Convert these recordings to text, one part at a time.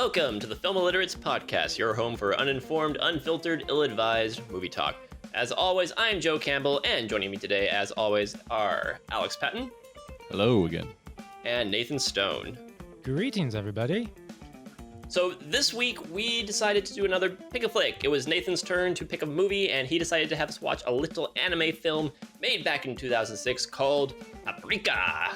Welcome to the Film Illiterates podcast, your home for uninformed, unfiltered, ill-advised movie talk. As always, I'm Joe Campbell, and joining me today, as always, are Alex Patton. Hello again. And Nathan Stone. Greetings, everybody. So this week, we decided to do another Pick a Flick. It was Nathan's turn to pick a movie, and he decided to have us watch a little anime film made back in 2006 called Paprika.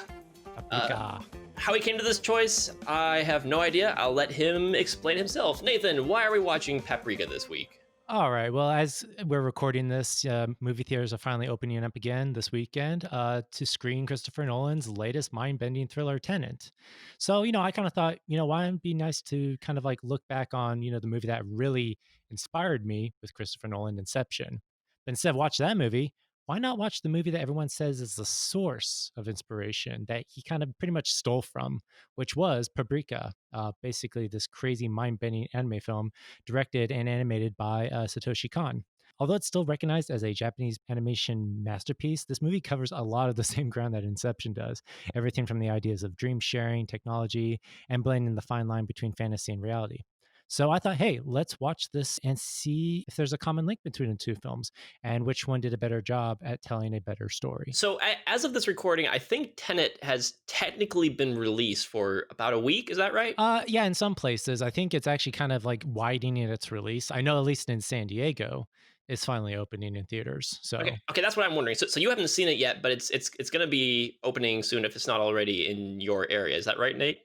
Paprika. How he came to this choice, I have no idea. I'll let him explain himself. Nathan, why are we watching Paprika this week? All right. Well, as we're recording this, movie theaters are finally opening up again this weekend to screen Christopher Nolan's latest mind-bending thriller, Tenet. So, I kind of thought, why it'd be nice to kind of like look back on, the movie that really inspired me with Christopher Nolan, Inception. But instead of watch that movie, why not watch the movie that everyone says is the source of inspiration that he kind of pretty much stole from, which was Paprika, basically this crazy mind-bending anime film directed and animated by Satoshi Kon. Although it's still recognized as a Japanese animation masterpiece, this movie covers a lot of the same ground that Inception does. Everything from the ideas of dream sharing, technology, and blending the fine line between fantasy and reality. So I thought, hey, let's watch this and see if there's a common link between the two films and which one did a better job at telling a better story. So as of this recording, I think Tenet has technically been released for about a week. Is that right? Yeah, in some places. I think it's actually kind of like widening its release. I know at least in San Diego, it's finally opening in theaters. So okay, that's what I'm wondering. So you haven't seen it yet, but it's going to be opening soon if it's not already in your area. Is that right, Nate?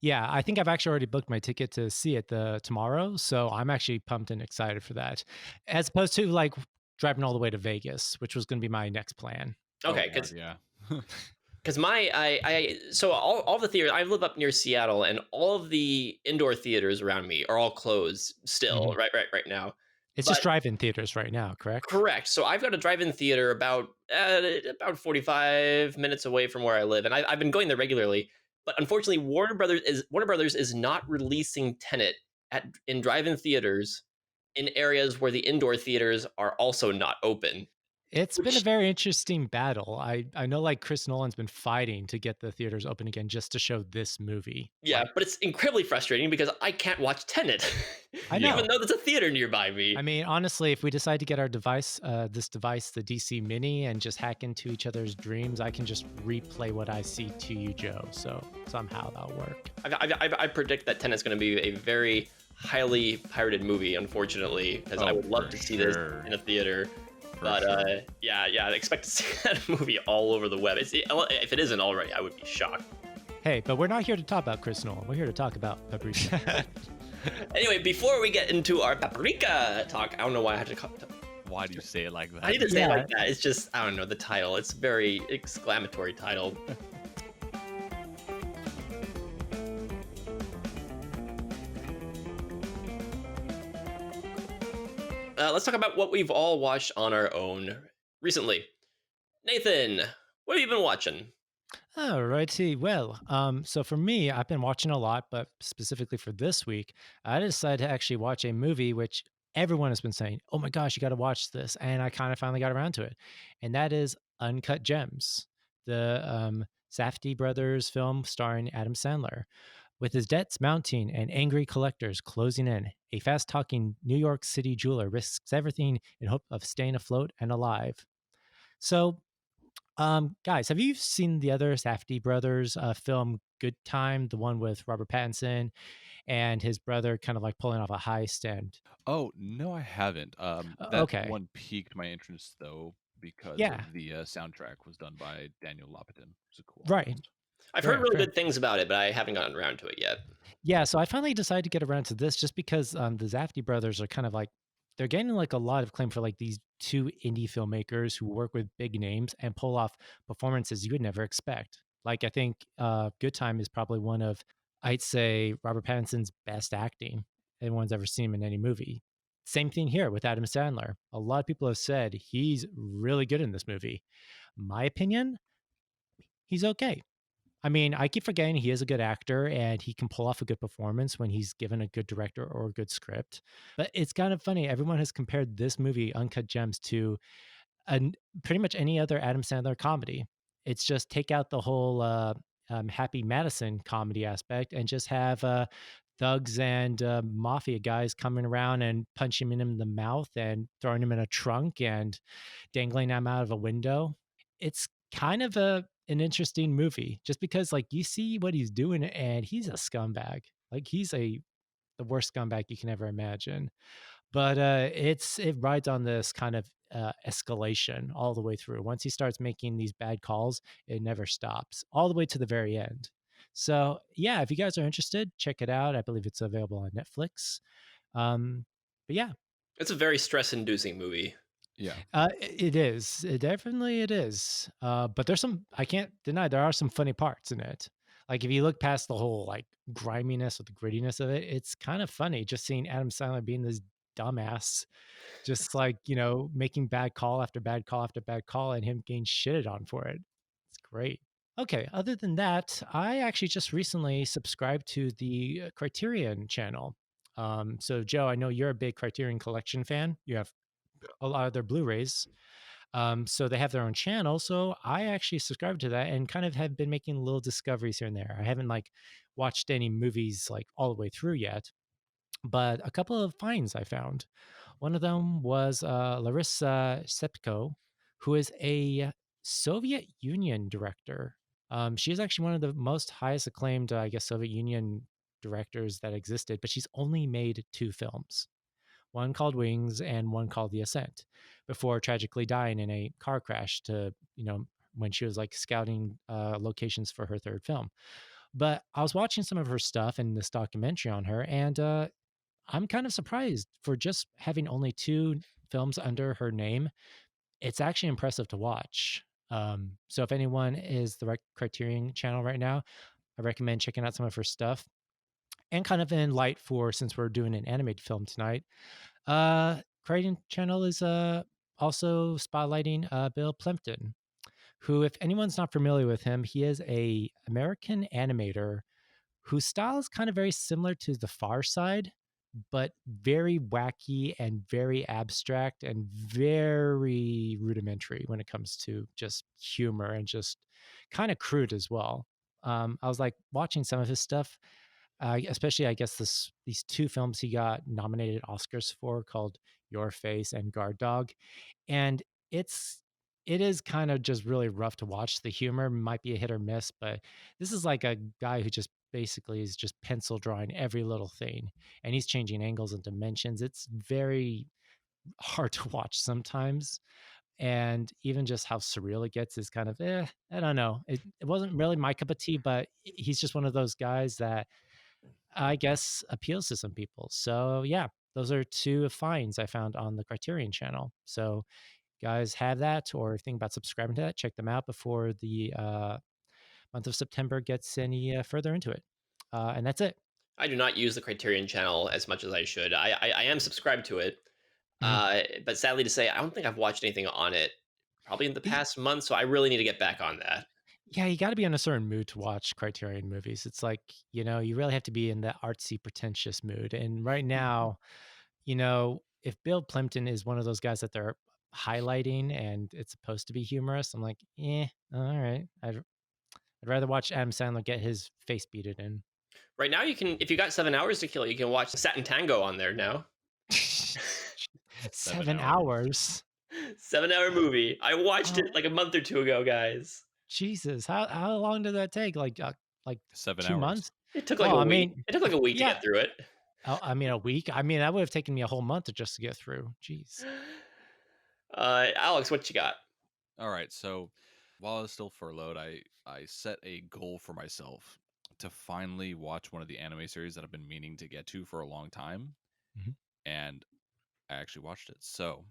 Yeah, I think I've actually already booked my ticket to see it tomorrow. So I'm actually pumped and excited for that. As opposed to like driving all the way to Vegas, which was going to be my next plan. Okay, because so all the theaters, I live up near Seattle, and all of the indoor theaters around me are all closed still, right now. It's just drive-in theaters right now, correct? Correct. So I've got a drive-in theater about 45 minutes away from where I live, and I've been going there regularly. But unfortunately, Warner Brothers is not releasing Tenet in drive-in theaters in areas where the indoor theaters are also not open. It's been a very interesting battle. I know like Chris Nolan's been fighting to get the theaters open again just to show this movie. Yeah, but it's incredibly frustrating because I can't watch Tenet, I know. even though there's a theater nearby me. I mean, honestly, if we decide to get our device, the DC Mini, and just hack into each other's dreams, I can just replay what I see to you, Joe. So somehow that'll work. I predict that Tenet's going to be a very highly pirated movie, unfortunately, because I would love to see this in a theater. But I expect to see that movie all over the web. If it isn't already, I would be shocked. Hey, but we're not here to talk about Chris Nolan. We're here to talk about Paprika. Anyway, before we get into our Paprika talk, I don't know why I had to. Why do you say it like that? I need to say it like that. It's just, I don't know, the title. It's a very exclamatory title. Let's talk about what we've all watched on our own recently. Nathan, what have you been watching? Alrighty. Well, so for me, I've been watching a lot, but specifically for this week, I decided to actually watch a movie which everyone has been saying, oh my gosh, you got to watch this. And I kind of finally got around to it. And that is Uncut Gems, the Safdie brothers film starring Adam Sandler. With his debts mounting and angry collectors closing in, a fast-talking New York City jeweler risks everything in hope of staying afloat and alive. So, guys, have you seen the other Safdie brothers film Good Time, the one with Robert Pattinson and his brother kind of like pulling off a heist? And Oh, no, I haven't. That okay. one piqued my interest, though, because the soundtrack was done by Daniel Lopatin. It's a cool right. artist. I've heard really good things about it, but I haven't gotten around to it yet. Yeah, so I finally decided to get around to this just because the Safdie brothers are kind of like, they're getting like a lot of claim for like these two indie filmmakers who work with big names and pull off performances you would never expect. Like I think Good Time is probably one of, I'd say, Robert Pattinson's best acting anyone's ever seen him in any movie. Same thing here with Adam Sandler. A lot of people have said he's really good in this movie. My opinion, he's okay. I mean, I keep forgetting he is a good actor and he can pull off a good performance when he's given a good director or a good script. But it's kind of funny. Everyone has compared this movie, Uncut Gems, to pretty much any other Adam Sandler comedy. It's just take out the whole Happy Madison comedy aspect and just have thugs and mafia guys coming around and punching him in the mouth and throwing him in a trunk and dangling him out of a window. It's kind of an interesting movie just because like you see what he's doing and he's a scumbag. Like he's the worst scumbag you can ever imagine. But it rides on this kind of escalation all the way through. Once he starts making these bad calls, it never stops all the way to the very end. So yeah, if you guys are interested, check it out. I believe it's available on Netflix. But yeah, It's a very stress-inducing movie. Yeah. it is. It is. But there's some, I can't deny there are some funny parts in it. Like if you look past the whole like griminess or the grittiness of it, it's kind of funny just seeing Adam Sandler being this dumbass, just like, making bad call after bad call after bad call and him getting shitted on for it. It's great. Okay, other than that, I actually just recently subscribed to the Criterion channel. So Joe, I know you're a big Criterion Collection fan. You have a lot of their Blu-rays. So they have their own channel. So I actually subscribed to that and kind of have been making little discoveries here and there. I haven't like watched any movies like all the way through yet, but a couple of finds I found. One of them was Larissa Sepko, who is a Soviet Union director. She is actually one of the most highest acclaimed, I guess, Soviet Union directors that existed, but she's only made 2 films, one called Wings and one called The Ascent, before tragically dying in a car crash when she was like scouting locations for her 3rd film. But I was watching some of her stuff in this documentary on her, and I'm kind of surprised for just having only 2 films under her name. It's actually impressive to watch. So if anyone is the right Criterion channel right now, I recommend checking out some of her stuff. And kind of in light for, since we're doing an animated film tonight, Criterion channel is also spotlighting Bill Plimpton, who, if anyone's not familiar with him, he is a American animator whose style is kind of very similar to The Far Side, but very wacky and very abstract and very rudimentary when it comes to just humor and just kind of crude as well. I was like watching some of his stuff, especially I guess these 2 films he got nominated Oscars for, called Your Face and Guard Dog, and it is kind of just really rough to watch. The humor might be a hit or miss, but this is like a guy who just basically is just pencil drawing every little thing, and he's changing angles and dimensions. It's very hard to watch sometimes, and even just how surreal it gets is kind of I don't know. It wasn't really my cup of tea, but he's just one of those guys that I guess appeals to some people. So yeah, those are 2 finds I found on the Criterion channel. So guys have that or think about subscribing to that, check them out before the month of September gets any further into it. And that's it. I do not use the Criterion channel as much as I should. I am subscribed to it, Mhm. but sadly to say, I don't think I've watched anything on it probably in the Y- past month. So I really need to get back on that. Yeah, you got to be in a certain mood to watch Criterion movies. It's like, you really have to be in that artsy, pretentious mood. And right now, if Bill Plimpton is one of those guys that they're highlighting and it's supposed to be humorous, I'm like, all right. I'd rather watch Adam Sandler get his face beaten in. Right now, you can, if you got 7 hours to kill, you can watch Satin Tango on there now. 7 hours. 7-hour movie. I watched Oh, it like a month or 2 ago, guys. Jesus. How long did that take? Like 7 2 hours. months? It took like Oh, a I week. mean, It took like a week to yeah. get through it. Oh, I mean, a week. I mean, that would have taken me a whole month just to get through. Jeez. Alex, what you got? All right. So while I was still furloughed, I set a goal for myself to finally watch one of the anime series that I've been meaning to get to for a long time. Mhm. And I actually watched it. So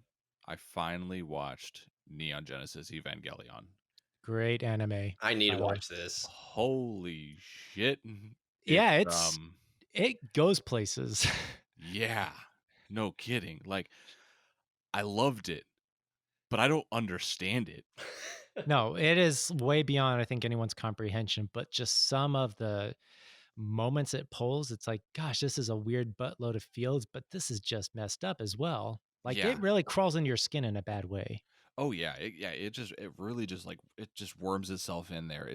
I finally watched Neon Genesis Evangelion. Great anime. I need by to the way. watch this. Holy shit. Yeah, it goes places. Yeah. No kidding. Like I loved it, but I don't understand it. No, it is way beyond, I think, anyone's comprehension, but just some of the moments it pulls, it's like, gosh, this is a weird buttload of feels, but this is just messed up as well. Like Yeah. it really crawls into your skin in a bad way. Oh yeah, it really just like it just worms itself in there.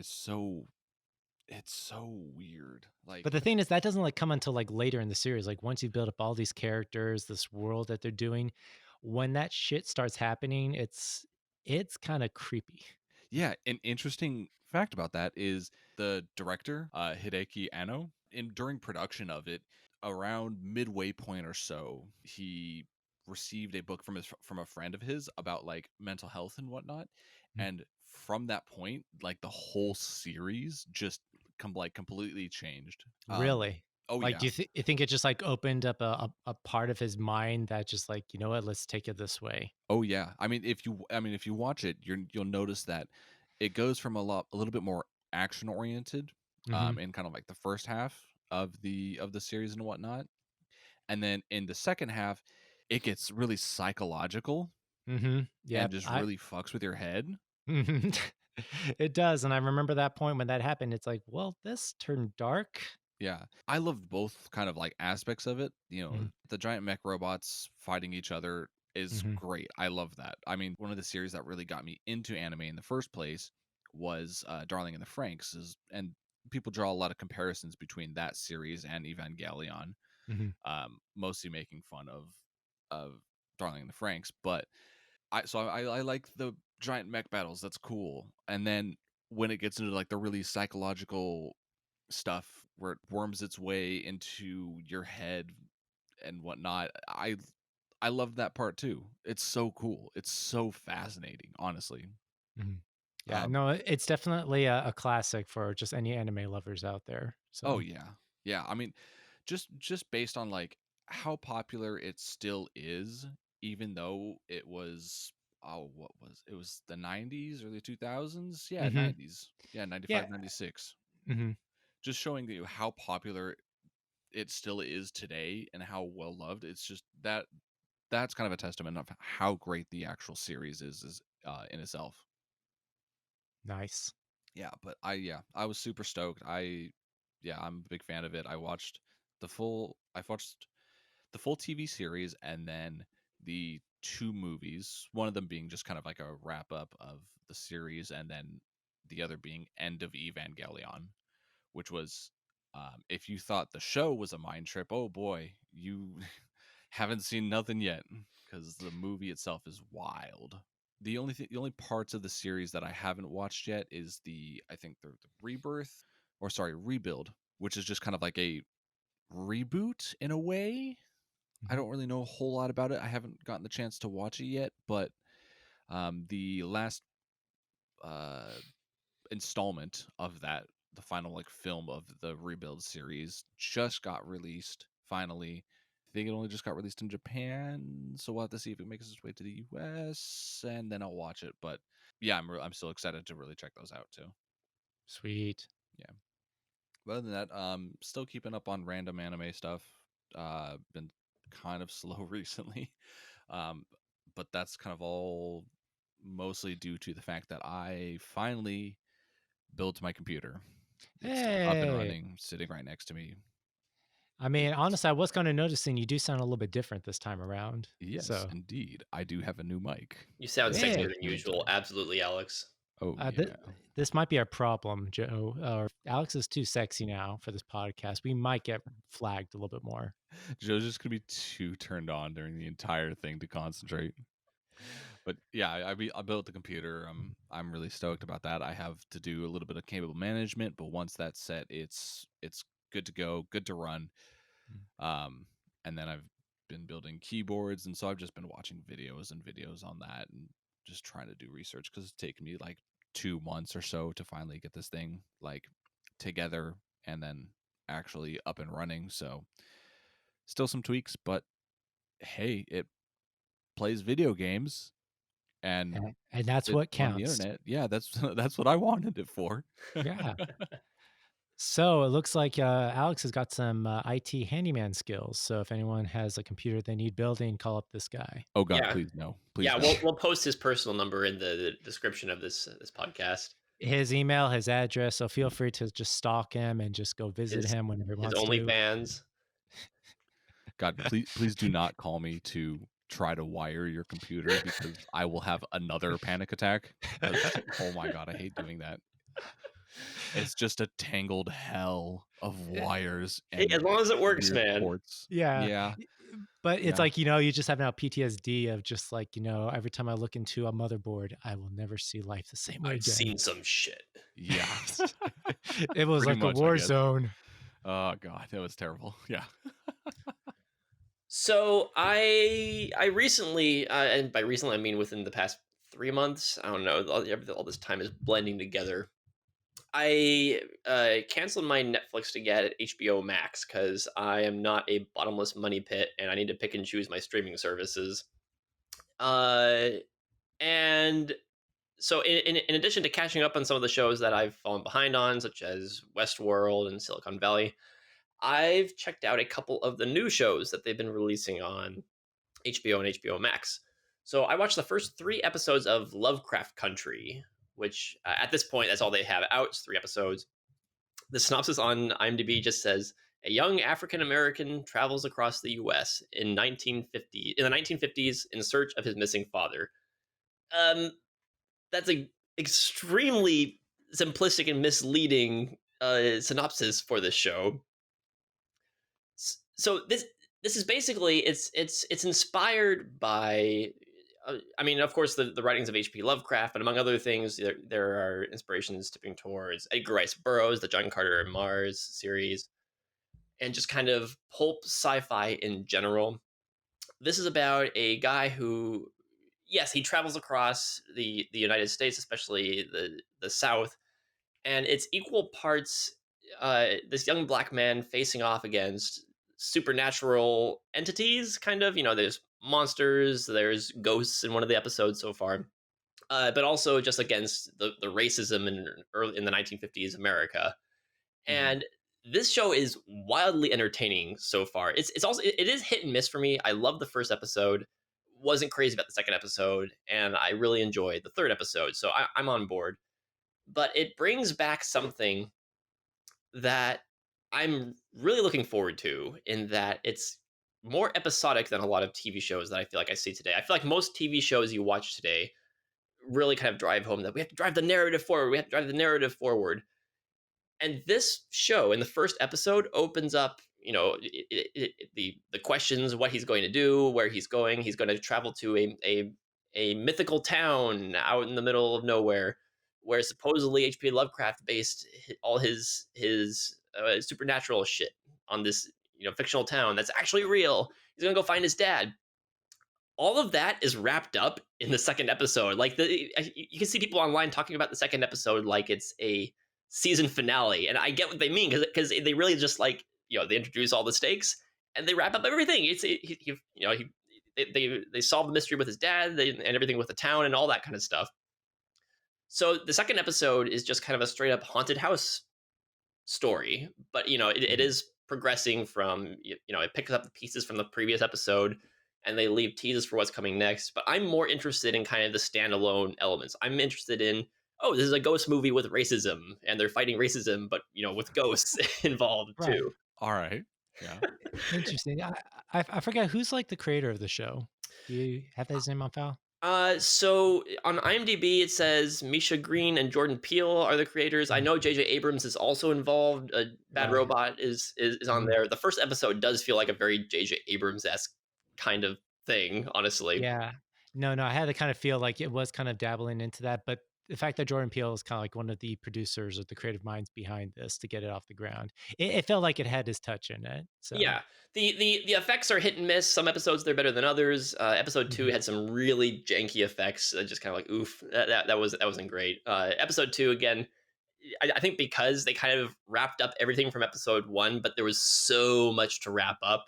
It's so weird. Like, But the thing is, that doesn't like come until like later in the series. Like once you build up all these characters, this world that they're doing, when that shit starts happening, it's kind of creepy. yeah, an interesting fact about that is the director, Hideki Anno, during production of it, around midway point or so, he received a book from a friend of his about like mental health and whatnot, Mm. and from that point, like the whole series just completely changed. Really? Oh Like, yeah, you think it just like opened up a part of his mind that just like, you know what, let's take it this way. oh yeah. If you watch it, you'll notice that it goes from a little bit more action oriented, Mm-hmm. in kind of like the first half of the series and whatnot, and then in the second half, it gets really psychological Mm-hmm. and Yep. just really fucks with your head. Mhm. It does. And I remember that point when that happened. It's like, well, this turned dark. Yeah, I loved both kind of like aspects of it. You know, Mm-hmm. the giant mech robots fighting each other is Mm-hmm. great. I love that. I mean, one of the series that really got me into anime in the first place was Darling in the Franxx, and people draw a lot of comparisons between that series and Evangelion, Mm-hmm. mostly making fun of Darling in the Franxx. But I like the giant mech battles. That's cool. And then when it gets into like the really psychological stuff where it worms its way into your head and whatnot, I love that part too. It's so cool. It's so fascinating, honestly. Mm-hmm. Yeah, Um, no, it's definitely a classic for just any anime lovers out there. oh So, yeah, yeah. I mean, just based on like how popular it still is, even though it was, oh, what was it was the 90s, early 2000s, yeah, hmm 90s, yeah, yeah. 95, 96. Hmm. Just showing you how popular it still is today and how well loved. It's just that's kind of a testament of how great the actual series is in itself. Nice. Yeah, but I was super stoked. I'm a big fan of it. I've watched the full TV series and then the two movies, one of them being just kind of like a wrap up of the series, and then the other being End of Evangelion, which was, if you thought the show was a mind trip, oh boy, you haven't seen nothing yet, because the movie itself is wild. The only parts of the series that I haven't watched yet is I think the rebirth, or sorry, rebuild, which is just kind of like a reboot in a way. I Mhm. don't really know a whole lot about it. I haven't gotten the chance to watch it yet, but the last uh, installment of that, the final like film of the rebuild series, just got released finally. I think it only just got released in Japan, so we'll have to see if it makes its way to the US, and then I'll watch it. But yeah, I'm still excited to really check those out too. Sweet. Yeah. But other than that, still keeping up on random anime stuff. Been kind of slow recently, um, but that's kind of all mostly due to the fact that I finally built my computer. It's up and Hey. running, sitting right next to me. I mean, It's honestly, I was kind of noticing you do sound a little bit different this time around. yes, So, indeed. I do have a new mic. You sound It's yeah. sexier worth than the usual. intern. Absolutely, Alex. Oh Th- yeah. this might be our problem, Joe. Or Alex is too sexy now for this podcast. We might get flagged a little bit more. Joe's just gonna be too turned on during the entire thing to concentrate. But yeah, I built the computer. I'm really stoked about that. I have to do a little bit of cable management, but once that's set, it's good to go, good to run. Mm. Um, and then I've been building keyboards, and so I've just been watching videos and videos on that, and just trying to do research, because it's taken me like 2 months or so to finally get this thing like together and then actually up and running. So still some tweaks, but hey, it plays video games and And that's it's what on the counts. internet. Yeah, that's that's what I wanted it for. Yeah. So it looks like Alex has got some IT handyman skills. So if anyone has a computer they need building, call up this guy. Oh God, Yeah, please no, please yeah. no. We'll post his personal number in the description of this podcast. His email, his address. So feel free to just stalk him and just go visit His him whenever he his wants to. OnlyFans. God, please do not call me to try to wire your computer, because I will have another panic attack. 'Cause, oh my God, I hate doing that. It's just a tangled hell of wires Hey, as and long as it works, weird man. ports. Yeah. Yeah, But it's yeah. like, you just have now PTSD of just like, every time I look into a motherboard, I will never see life the same way I've again. seen some shit. Yeah. It was Pretty like a much, I war guess. zone. Oh god, that was terrible. Yeah. So I recently, and by recently I mean within the past 3 months. I don't know. All this time is blending together. I canceled my Netflix to get HBO Max because I am not a bottomless money pit, and I need to pick and choose my streaming services. Uh, and so in addition to catching up on some of the shows that I've fallen behind on, such as Westworld and Silicon Valley, I've checked out a couple of the new shows that they've been releasing on HBO and HBO Max. So I watched the first 3 episodes of Lovecraft Country, which at this point, that's all they have out. It's 3 episodes. The synopsis on IMDb just says a young African American travels across the U.S. in the 1950s in search of his missing father. Um, that's a extremely simplistic and misleading synopsis for this show. So this is basically it's inspired by I mean, of course, the writings of H.P. Lovecraft, but among other things, there are inspirations tipping towards Edgar Rice Burroughs, the John Carter and Mars series, and just kind of pulp sci-fi in general. This is about a guy who, yes, he travels across the United States, especially the South, and it's equal parts this young black man facing off against supernatural entities, kind of. There's monsters, there's ghosts in one of the episodes so far, but also just against the racism in the 1950s America. Mhm. And this show is wildly entertaining so far. It's also it is hit and miss for me. I love the first episode, wasn't crazy about the second episode, and I really enjoyed the third episode. So I'm on board. But it brings back something that I'm really looking forward to, in that it's more episodic than a lot of TV shows that I feel like I see today. I feel like most TV shows you watch today really kind of drive home that we have to drive the narrative forward. We have to drive the narrative forward. And this show in the first episode opens up, the questions, what he's going to do, where he's going. He's going to travel to a mythical town out in the middle of nowhere, where supposedly H.P. Lovecraft based all his supernatural shit on this fictional town that's actually real. He's gonna go find his dad. All of that is wrapped up in the second episode. Like you can see people online talking about the second episode like it's a season finale, and I get what they mean, because they really just like they introduce all the stakes and they wrap up everything. They solve the mystery with his dad and everything with the town and all that kind of stuff. So the second episode is just kind of a straight up haunted house story, but it Mhm. is progressing from it picks up the pieces from the previous episode, and they leave teases for what's coming next. But I'm more interested in kind of the standalone elements. I'm interested in, oh, this is a ghost movie with racism, and they're fighting racism, but with ghosts involved Right. too. All right. Yeah. Interesting. I forget who's like the creator of the show. Do you have his name on file? So on IMDb it says Misha Green and Jordan Peele are the creators. I Mm, know J.J. Abrams is also involved. Bad right. Robot is on Mhm. there. The first episode does feel like a very J.J. Abrams-esque kind of thing, honestly. Yeah. No, I had to kind of feel like it was kind of dabbling into that, but the fact that Jordan Peele is kind of like one of the producers or the creative minds behind this to get it off the ground, it felt like it had his touch in it. So, Yeah, the effects are hit and miss. Some episodes they're better than others. Episode 2 mhm, had some really janky effects. Just kind of like oof, that wasn't great. Episode 2 again. I think because they kind of wrapped up everything from episode 1, but there was so much to wrap up.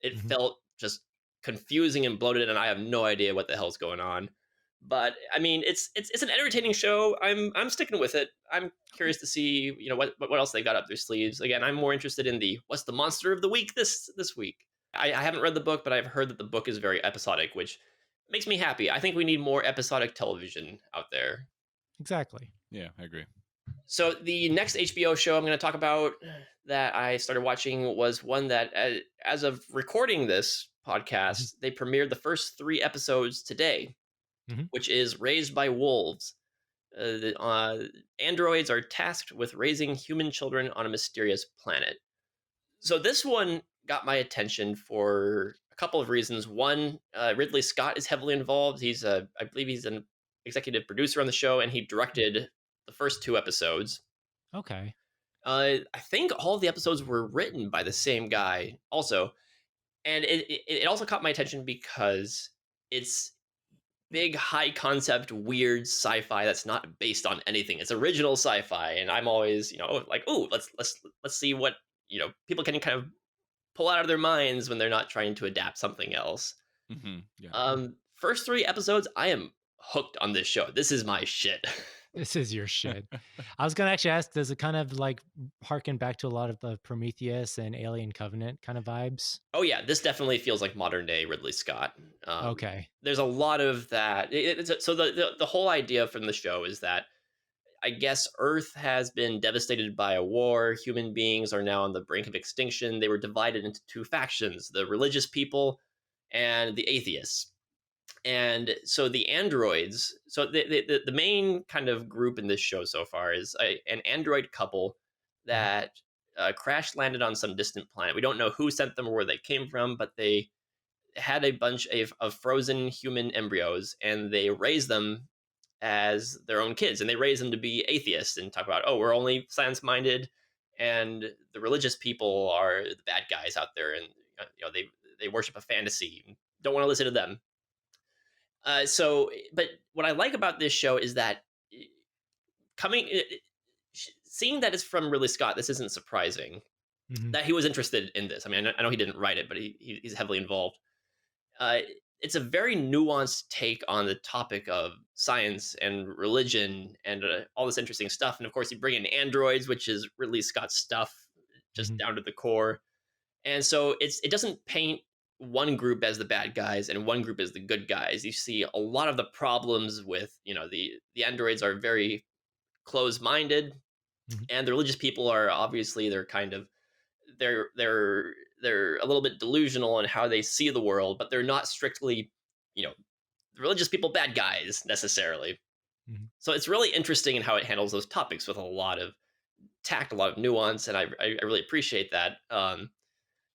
It mhm. felt just confusing and bloated, and I have no idea what the hell's going on. But I mean, it's an entertaining show. I'm sticking with it. I'm curious to see what else they got up their sleeves. Again, I'm more interested in the what's the monster of the week this week. I haven't read the book, but I've heard that the book is very episodic, which makes me happy. I think we need more episodic television out there. Exactly. Yeah, I agree. So the next HBO show I'm going to talk about that I started watching was one that, as of recording this Mhm, podcast, they premiered the first 3 episodes today, mhm. which is Raised by Wolves. Androids are tasked with raising human children on a mysterious planet. So this one got my attention for a couple of reasons. One, Ridley Scott is heavily involved. I believe he's an executive producer on the show, and he directed the first two episodes. Okay. I think all of the episodes were written by the same guy, also, and it also caught my attention because it's big, high concept, weird sci-fi that's not based on anything. It's original sci-fi, and I'm always, like, oh, let's see what people can kind of pull out of their minds when they're not trying to adapt something else. Yeah. First three episodes, I am hooked on this show. This is my shit. This is your shit. I was gonna actually ask, does it kind of like harken back to a lot of the Prometheus and Alien Covenant kind of vibes? Oh yeah, this definitely feels like modern day Ridley Scott. Okay. There's a lot of that. So the whole idea from the show is that I guess Earth has been devastated by a war. Human beings are now on the brink of extinction. They were divided into two factions: the religious people and the atheists. And so the androids, so the main kind of group in this show so far is an android couple Mhm. that crash landed on some distant planet. We don't know who sent them or where they came from, but they had a bunch of frozen human embryos, and they raised them as their own kids, and they raise them to be atheists and talk about, oh, we're only science minded, and the religious people are the bad guys out there, and they worship a fantasy. Don't want to listen to them. But what I like about this show is that eh, coming, seeing that it's from Ridley Scott, this isn't surprising Mhm. that he was interested in this. I mean, I know he didn't write it, but he's heavily involved. Uh, it's a very nuanced take on the topic of science and religion and all this interesting stuff. And of course, you bring in androids, which is Ridley Scott's stuff, just Mhm. down to the core. And so it doesn't paint one group as the bad guys and one group as the good guys. You see a lot of the problems with the androids are very close minded, Mhm. and the religious people are obviously they're they're they're a little bit delusional in how they see the world, but they're not strictly you know religious people bad guys necessarily. Mhm. So it's really interesting in how it handles those topics with a lot of tact, a lot of nuance, and I really appreciate that.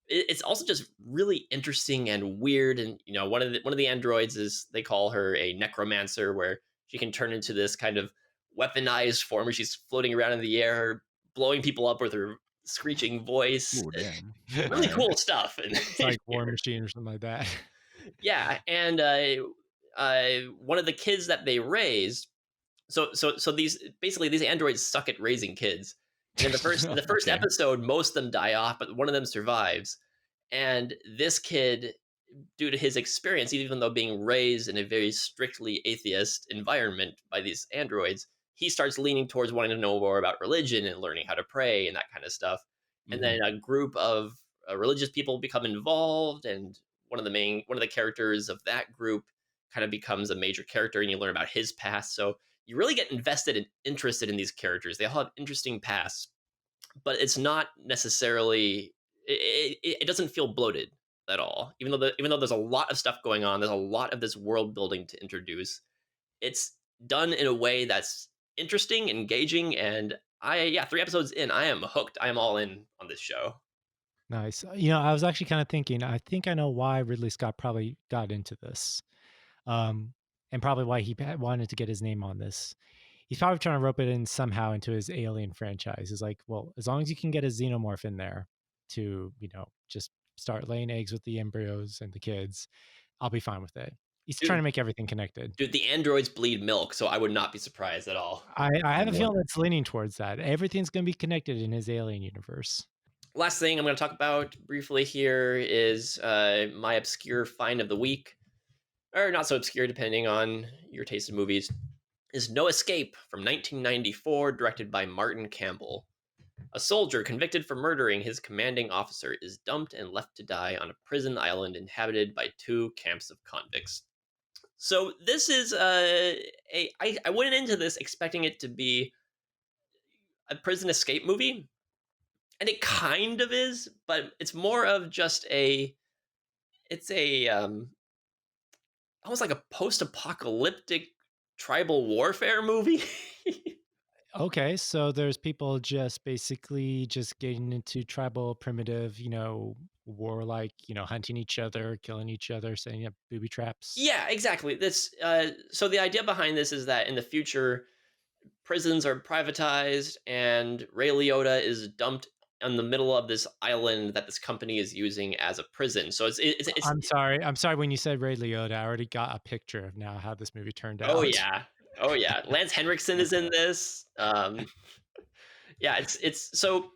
It's also just really interesting and weird. And one of the androids is, they call her a necromancer, where she can turn into this kind of weaponized form where she's floating around in the air, blowing people up with her screeching voice. Oh damn. All Really right. cool stuff. And It's like War Machine or something like that. yeah, and one of the kids that they raised. So these androids suck at raising kids. And in the first Okay. episode, most of them die off, but one of them survives. And this kid, due to his experience, even though being raised in a very strictly atheist environment by these androids, he starts leaning towards wanting to know more about religion and learning how to pray and that kind of stuff. And Mhm. then a group of religious people become involved, and one of the characters of that group kind of becomes a major character, and you learn about his past. So you really get invested and interested in these characters. They all have interesting pasts, but it's not necessarily, it doesn't feel bloated at all. Even though there's a lot of stuff going on, there's a lot of this world building to introduce. It's done in a way that's interesting, engaging, and yeah, 3 episodes in, I am hooked. I am all in on this show. Nice. I was actually kind of thinking, I think I know why Ridley Scott probably got into this. Um, and probably why he wanted to get his name on this. He's probably trying to rope it in somehow into his Alien franchise. He's like, well, as long as you can get a xenomorph in there to, just start laying eggs with the embryos and the kids, I'll be fine with it. He's trying to Dude, make everything connected. dude, the androids bleed milk, so I would not be surprised at all. I have a What? feeling it's leaning towards that. Everything's going to be connected in his Alien universe. Last thing I'm going to talk about briefly here is my obscure find of the week, or not so obscure depending on your taste in movies, is No Escape from 1994, directed by Martin Campbell. A soldier convicted for murdering his commanding officer is dumped and left to die on a prison island inhabited by two camps of convicts. So this is I went into this expecting it to be a prison escape movie, and it kind of is, but it's more of just it's a almost like a post-apocalyptic tribal warfare movie. Okay, so there's people just basically just getting into tribal, primitive, warlike, hunting each other, killing each other, setting up booby traps. Yeah, exactly. So the idea behind this is that in the future, prisons are privatized, and Ray Liotta is dumped in the middle of this island that this company is using as a prison. So it's I'm sorry. I'm sorry when you said Ray Liotta. I already got a picture of now how this movie turned oh out. yeah, oh yeah. Lance Henriksen is in Okay. this. Yeah, it's so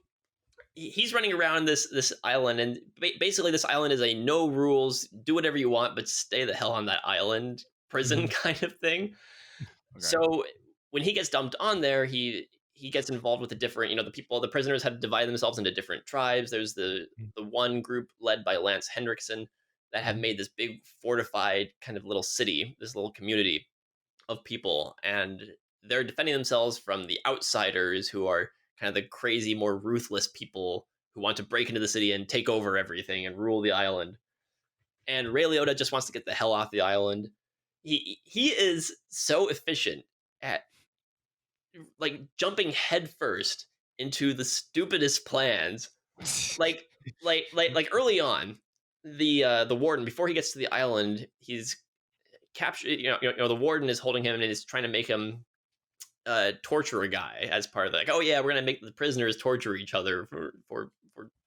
he's running around this island, and basically this island is a no rules, do whatever you want, but stay the hell on that island prison Mhm. kind of thing. Okay. So when he gets dumped on there, he gets involved with the different, the prisoners had to divide themselves into different tribes. There's Mhm. the one group led by Lance Henriksen that have Mhm. made this big fortified kind of little city, this little community of people, and they're defending themselves from the outsiders who are kind of the crazy, more ruthless people who want to break into the city and take over everything and rule the island. And Ray Liotta just wants to get the hell off the island. He is so efficient at like jumping headfirst into the stupidest plans. Like like early on, the warden, before he gets to the island, he's captured. The warden is holding him and is trying to make him torture a guy as part of like, oh yeah, we're gonna make the prisoners torture each other for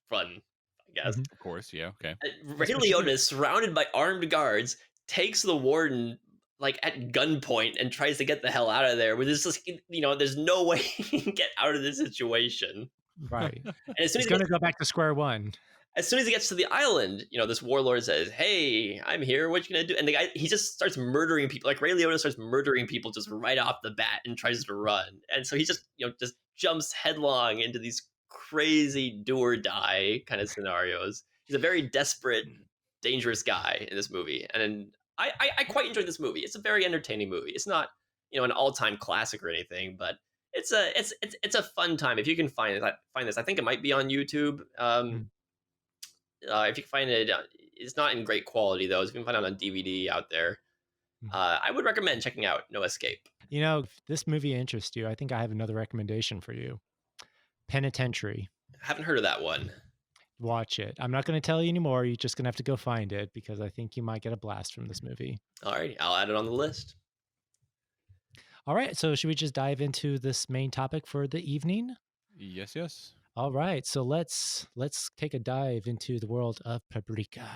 fun, I guess. Mhm. Of course. Yeah. Okay. Ray That's what you Liotta do. is surrounded by armed guards, takes the warden like at gunpoint and tries to get the hell out of there. With this, just, there's no way he can get out of this situation. Right. And He's going to go back to square one. as soon as he gets to the island, this warlord says, "Hey, I'm here. What you gonna do?" And the guy, he just starts murdering people. Like Ray Liotta starts murdering people just right off the bat and tries to run. And so he just just jumps headlong into these crazy do or die kind of scenarios. He's a very desperate, dangerous guy in this movie, and I quite enjoyed this movie. It's a very entertaining movie. It's not an all time classic or anything, but it's a fun time if you can find this. I think it might be on YouTube. Mhm. If you can find it, it's not in great quality though. If you can find it on DVD out there, Mhm. I would recommend checking out No Escape. If this movie interests you, I think I have another recommendation for you. Penitentiary. I haven't heard of that one. Watch it. I'm not going to tell you anymore. You're just going to have to go find it because I think you might get a blast from this movie. All right, I'll add it on the list. All right. So, should we just dive into this main topic for the evening? Yes. Yes. All right. So let's take a dive into the world of Paprika.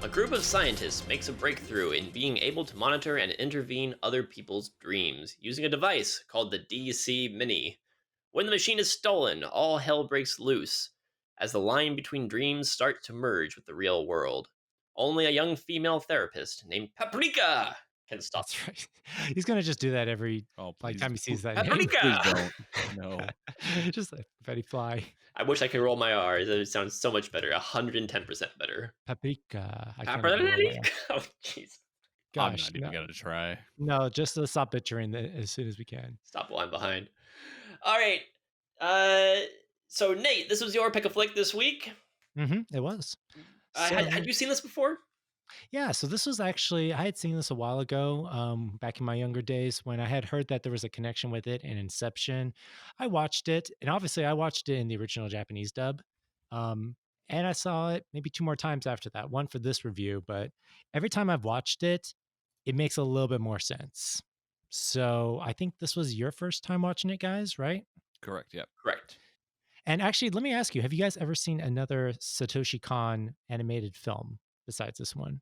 A group of scientists makes a breakthrough in being able to monitor and intervene other people's dreams using a device called the DC Mini. When the machine is stolen, all hell breaks loose as the line between dreams start to merge with the real world. Only a young female therapist named Paprika can stop. That's right. He's going to just do that every Oh, please. time he sees that name. Paprika! Please don't. No. Just like Betty Fly. I wish I could roll my R's. It sounds so much better. 110% better. Paprika. I can't even roll my R. Oh, jeez. I'm Gosh, not even gonna try. no, just stop butchering it as soon as we can. Stop while I'm behind. All right. So Nate, this was your pick a flick this week. It was. Had you seen this before? Yeah, so this was actually I had seen this a while ago, back in my younger days when I had heard that there was a connection with it in Inception. I watched it, and obviously I watched it in the original Japanese dub. Um, and I saw it maybe 2 more times after that, one for this review, but every time I've watched it, it makes a little bit more sense. So, I think this was your first time watching it, guys, right? Correct. Yep. Correct. And actually, let me ask you, have you guys ever seen another Satoshi Kon animated film besides this one?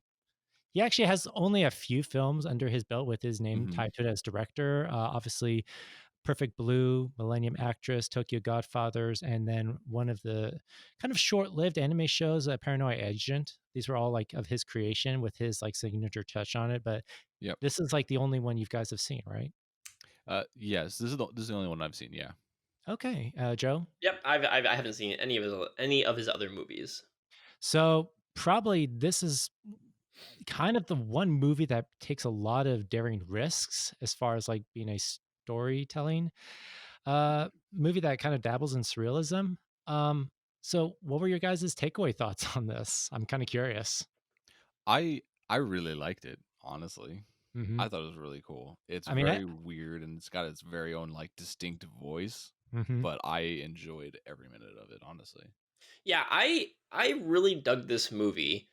He actually has only a few films under his belt with his name Hmm. tied to it as director. Obviously, Perfect Blue, Millennium Actress, Tokyo Godfathers, and then one of the kind of short-lived anime shows, Paranoid Agent. These were all like of his creation with his like signature touch on it. But Yep. this is like the only one you guys have seen, right? Yes. This is the only one I've seen. Yeah. Okay, Joe. Yep, I haven't seen any of his other movies. So probably this is kind of the one movie that takes a lot of daring risks as far as like being a storytelling movie that kind of dabbles in surrealism. Um, so what were your guys' takeaway thoughts on this? I'm kind of curious. I I really liked it. Honestly, Hmm. I thought it was really cool. It's I mean, very weird and it's got its very own like distinct voice, mhm, but I enjoyed every minute of it. Honestly. Yeah, I really dug this movie.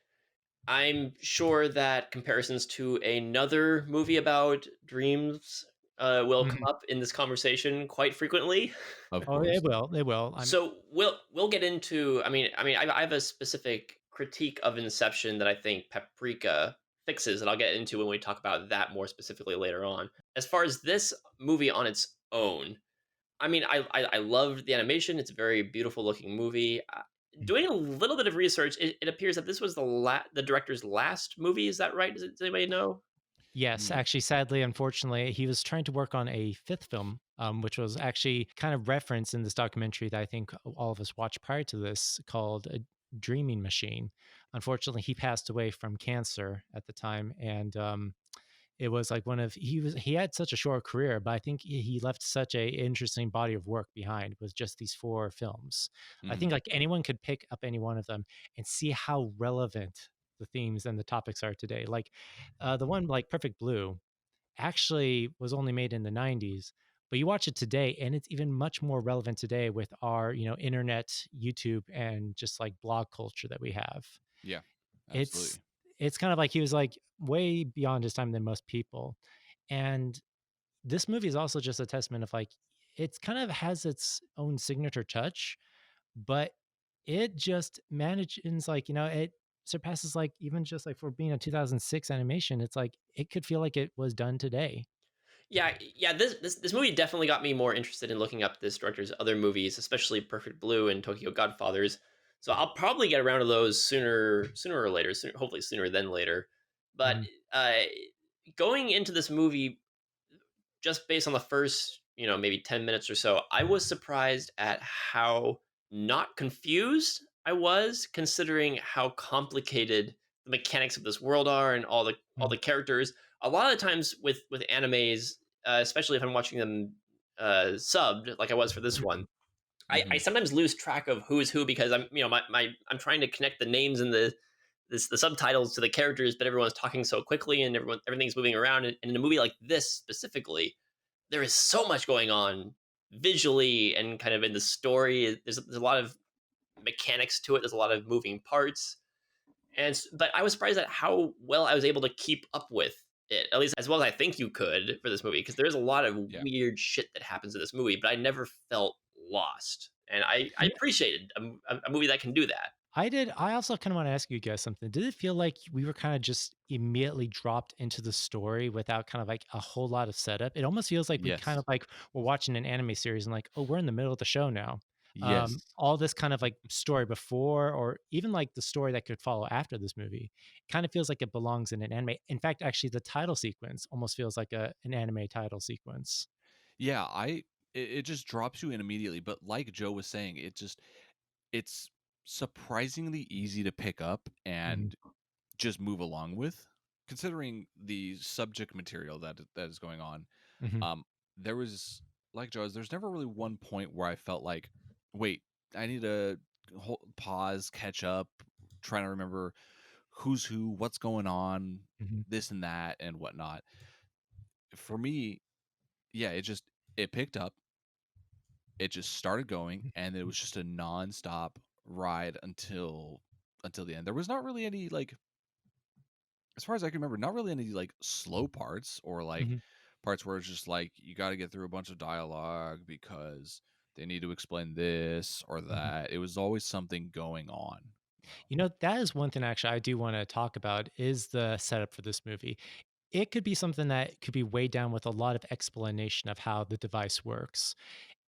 I'm sure that comparisons to another movie about dreams will come mhm. up in this conversation quite frequently. Of Oh, they course. will. They will. I'm. So we'll get into. I have a specific critique of Inception that I think Paprika fixes, that I'll get into when we talk about that more specifically later on. As far as this movie on its own, I loved the animation. It's a very beautiful looking movie. Doing a little bit of research, it appears that this was the director's last movie. Is that right? Does anybody know? Yes, Mm, actually, sadly, unfortunately, he was trying to work on a fifth film, which was actually kind of referenced in this documentary that I think all of us watched prior to this called A Dreaming Machine. Unfortunately, he passed away from cancer at the time. And it was like he had such a short career, but I think he left such a interesting body of work behind with just these four films. I think mhm, like anyone could pick up any one of them and see how relevant the themes and the topics are today. Like the one like Perfect Blue actually was only made in the 90s, but you watch it today and it's even much more relevant today with our, internet, YouTube, and just like blog culture that we have. yeah. It's Absolutely. it's kind of like he was like way beyond his time than most people. And this movie is also just a testament of like it kind of has its own signature touch, but it just manages like, it surpasses like even just like for being a 2006 animation, it's like it could feel like it was done today. Yeah. This movie definitely got me more interested in looking up this director's other movies, especially Perfect Blue and Tokyo Godfathers. So I'll probably get around to those sooner or later. Hopefully sooner than later. But Mhm, uh, going into this movie, just based on the first, maybe 10 minutes or so, I was surprised at how not confused I was, considering how complicated the mechanics of this world are and all mhm, the characters. A lot of the times with animes, especially if I'm watching them subbed, like I was for this one, I Hmm. sometimes lose track of who is who, because I'm trying to connect the names and the subtitles to the characters, but everyone's talking so quickly and everything's moving around. And in a movie like this specifically, there is so much going on visually and kind of in the story. There's a lot of mechanics to it. There's a lot of moving parts, but I was surprised at how well I was able to keep up with it, at least as well as I think you could for this movie, because there's a lot of Yeah. weird shit that happens in this movie, but I never felt lost, and I mhm. appreciated a movie that can do that. I did. I also kind of want to ask you guys something. Did it feel like we were kind of just immediately dropped into the story without kind of like a whole lot of setup? It almost feels like we kind Yes. of like we're watching an anime series and like, oh, we're in the middle of the show now. Yes. All this kind of like story before, or even like the story that could follow after this movie, kind of feels like it belongs in an anime. In fact, actually, the title sequence almost feels like an anime title sequence. Yeah. It just drops you in immediately. But like Joe was saying, it's surprisingly easy to pick up Hmm. and just move along with, considering the subject material that is going on. Hmm. Um, there was like Joe's. There's never really one point where I felt like, wait, I need to pause, catch up, trying to remember who's who, what's going on, Hmm. this and that, and whatnot. For me, yeah, it picked up, it just started going, and it was just a nonstop ride until the end. There was not really any like, as far as I can remember, not really any like slow parts or like Mhm, parts where it's just like you got to get through a bunch of dialogue because they need to explain this or mhm. that. It was always something going on. That is one thing actually I do want to talk about is the setup for this movie. It could be something that could be weighed down with a lot of explanation of how the device works.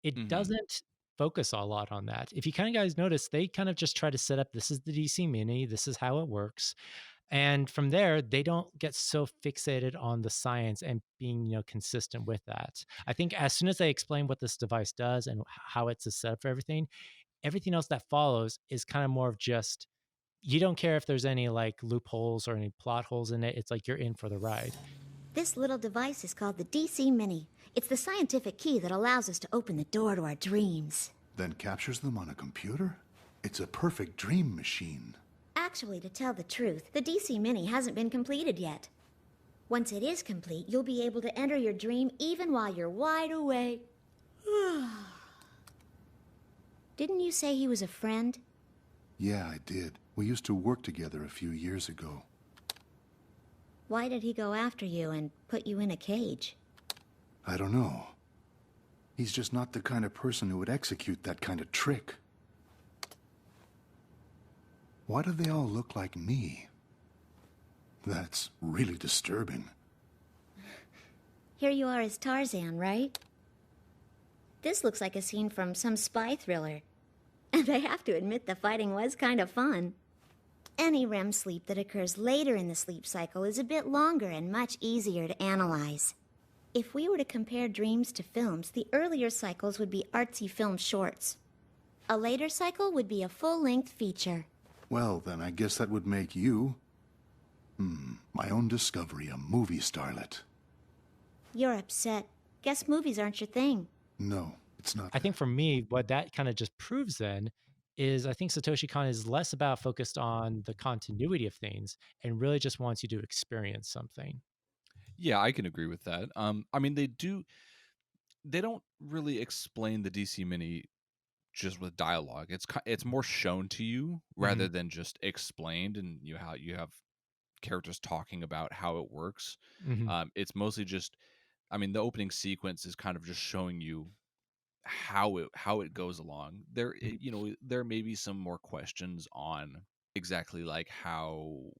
It Hmm. doesn't focus a lot on that. If you kind of guys notice, they kind of just try to set up this is the DC Mini, this is how it works. And from there, they don't get so fixated on the science and being, consistent with that. I think as soon as they explain what this device does and how it's a setup for everything, everything else that follows is kind of more of just you don't care if there's any like loopholes or any plot holes in it. It's like you're in for the ride. This little device is called the DC Mini. It's the scientific key that allows us to open the door to our dreams. Then captures them on a computer? It's a perfect dream machine. Actually, to tell the truth, the DC Mini hasn't been completed yet. Once it is complete, you'll be able to enter your dream even while you're wide awake. Didn't you say he was a friend? Yeah, I did. We used to work together a few years ago. Why did he go after you and put you in a cage? I don't know. He's just not the kind of person who would execute that kind of trick. Why do they all look like me? That's really disturbing. Here you are as Tarzan, right? This looks like a scene from some spy thriller. And I have to admit the fighting was kind of fun. Any REM sleep that occurs later in the sleep cycle is a bit longer and much easier to analyze. If we were to compare dreams to films, the earlier cycles would be artsy film shorts. A later cycle would be a full-length feature. Well, then I guess that would make you... my own discovery, a movie starlet. You're upset. Guess movies aren't your thing. No, it's not. I think for me, what that kind of just proves then is I think Satoshi Kon is less about focused on the continuity of things and really just wants you to experience something. Yeah, I can agree with that. I mean, they don't really explain the DC Mini just with dialogue. It's more shown to you rather Mhm, than just explained, and you have characters talking about how it works. mhm, It's mostly just, I mean, the opening sequence is kind of just showing you how it goes along. mhm. There may be some more questions on exactly like how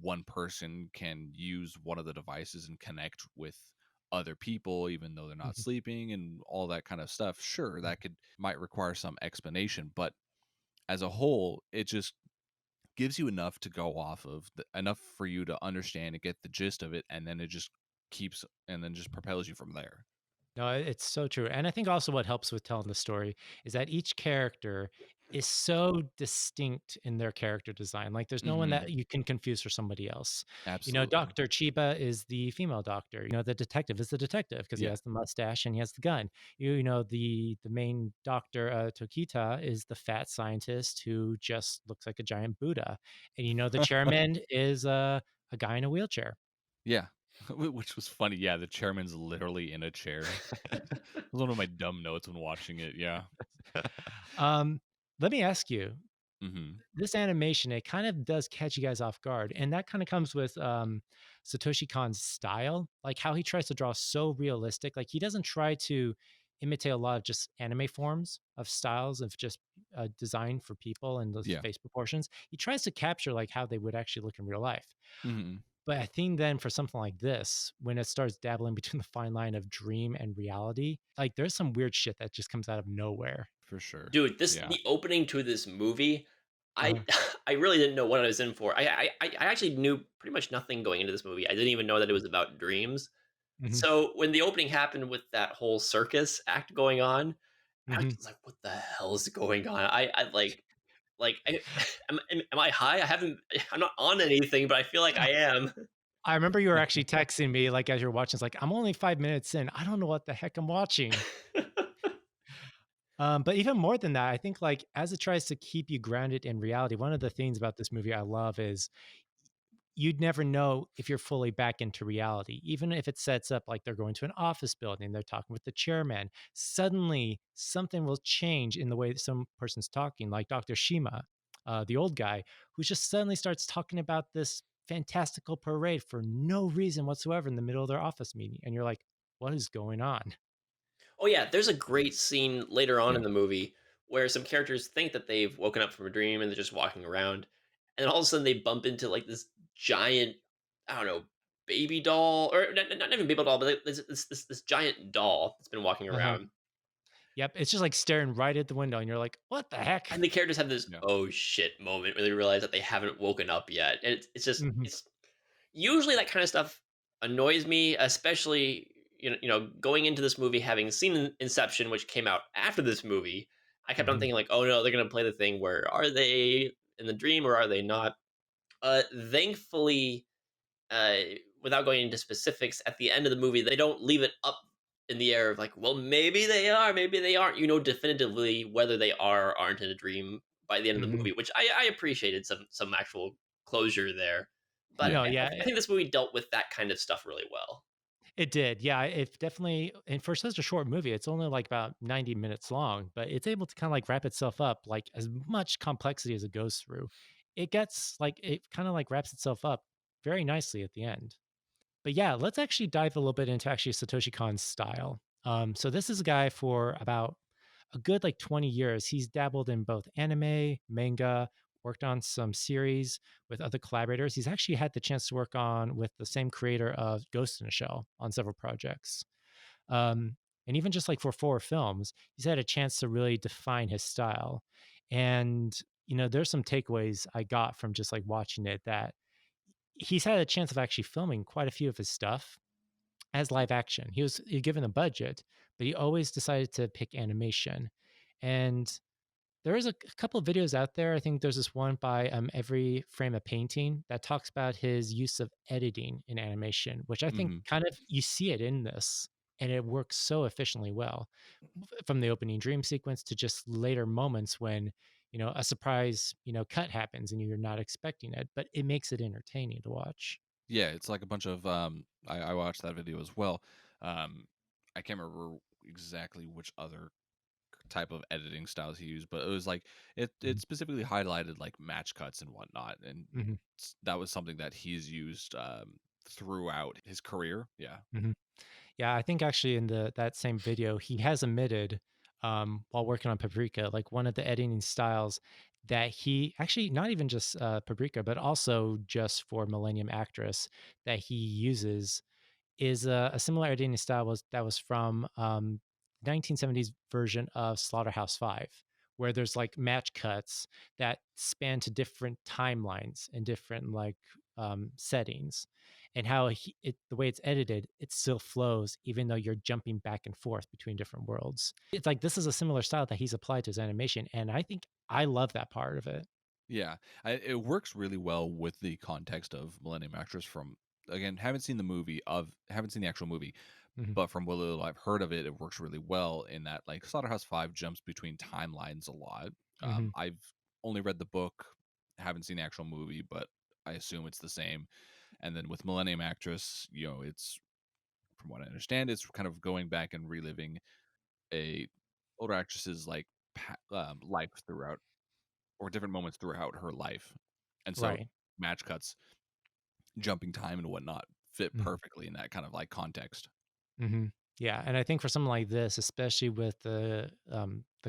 one person can use one of the devices and connect with other people even though they're not Mhm. sleeping and all that kind of stuff. Sure, that could might require some explanation, but as a whole, it just gives you enough to go off of, enough for you to understand and get the gist of it, and then it just keeps and then just propels you from there. No, it's so true. And I think also what helps with telling the story is that each character is so distinct in their character design. Like there's no one Hmm. that you can confuse for somebody else. Absolutely. Dr. Chiba is the female doctor. The detective is the detective because he Yeah. has the mustache and he has the gun. The main doctor, Tokita, is the fat scientist who just looks like a giant Buddha. And the chairman is a guy in a wheelchair. Yeah. Which was funny. Yeah, the chairman's literally in a chair. It was one of my dumb notes when watching it. Yeah. um, Let me ask you, Hmm. this animation, it kind of does catch you guys off guard. And that kind of comes with Satoshi Kon's style, like how he tries to draw so realistic. Like he doesn't try to imitate a lot of just anime forms of styles of just design for people and those Yeah. face proportions. He tries to capture like how they would actually look in real life. Hmm. But I think then for something like this, when it starts dabbling between the fine line of dream and reality, like there's some weird shit that just comes out of nowhere. For sure. Dude, Yeah. the opening to this movie, I Uh, I really didn't know what I was in for. I actually knew pretty much nothing going into this movie. I didn't even know that it was about dreams. mhm, So when the opening happened with that whole circus act going on, I was mhm. just like, "What the hell is going on?" I am I high? I haven't. I'm not on anything, but I feel like I am. I remember you were actually texting me, like, as you're watching, it's like, "I'm only 5 minutes in. I don't know what the heck I'm watching." But even more than that, I think, like, as it tries to keep you grounded in reality, one of the things about this movie I love is you'd never know if you're fully back into reality. Even if it sets up like they're going to an office building, they're talking with the chairman, suddenly something will change in the way that some person's talking, like Dr. Shima, the old guy, who just suddenly starts talking about this fantastical parade for no reason whatsoever in the middle of their office meeting. And you're like, what is going on? Oh yeah, there's a great scene later on Yeah. in the movie where some characters think that they've woken up from a dream and they're just walking around, and all of a sudden they bump into like this giant, I don't know, baby doll, or not even baby doll, but like, this giant doll that's been walking Uh-huh. around, Yep. It's just like staring right at the window, and you're like, what the heck? and the characters have this Yeah. oh shit moment where they realize that they haven't woken up yet, and it's just Mhm. it's usually that kind of stuff annoys me, especially going into this movie having seen Inception, which came out after this movie. I kept on Mhm. thinking like, oh no, they're gonna play the thing where are they in the dream or are they not? Thankfully, uh, without going into specifics, at the end of the movie, they don't leave it up in the air of like, well, maybe they are, maybe they aren't. You know definitively whether they are or aren't in a dream by the end of the Mhm. movie, which I appreciated some actual closure there. But No, I yeah, think this movie dealt with that kind of stuff really well. it did. Yeah, it definitely, and for such a short movie, it's only like about 90 minutes long, but it's able to kind of like wrap itself up like as much complexity as it goes through. It gets like it kind of like wraps itself up very nicely at the end. But yeah, let's actually dive a little bit into actually Satoshi Kon's style. So this is a guy for about a good like 20 years. He's dabbled in both anime, manga, worked on some series with other collaborators. He's actually had the chance to work on with the same creator of Ghost in a Shell on several projects. Um, and even just like for 4 films, he's had a chance to really define his style. And there's some takeaways I got from just like watching it that he's had a chance of actually filming quite a few of his stuff as live action. He was given a budget, but he always decided to pick animation. And there is a couple of videos out there. I think there's this one by Every Frame a Painting that talks about his use of editing in animation, which I think Hmm. kind of you see it in this, and it works so efficiently well. From the opening dream sequence to just later moments when a surprise cut happens and you're not expecting it, but it makes it entertaining to watch. Yeah, it's like a bunch of I watched that video as well. Um I can't remember exactly which other type of editing styles he used, but it was like it specifically highlighted like match cuts and whatnot, and Mm-hmm. that was something that he's used throughout his career. Yeah. Hmm. Yeah, I think actually in the that same video, he has admitted while working on Paprika, like one of the editing styles that he actually not even just Paprika, but also just for Millennium Actress that he uses is a similar editing style that was from 1970s version of Slaughterhouse-5, where there's like match cuts that span to different timelines and different like settings, and how the way it's edited, it still flows even though you're jumping back and forth between different worlds. It's like this is a similar style that he's applied to his animation, and I think I love that part of it. Yeah, it works really well with the context of Millennium Actress. From again, haven't seen the actual movie, Hmm. but from what little I've heard of it, it works really well in that like Slaughterhouse 5 jumps between timelines a lot. Hmm. I've only read the book, haven't seen the actual movie, but I assume it's the same. And then with Millennium Actress, it's from what I understand, it's kind of going back and reliving a older actress's like life throughout or different moments throughout her life. And so Right. match cuts, jumping time and whatnot fit perfectly in that kind of like context. Hmm. Yeah, and I think for something like this, especially with the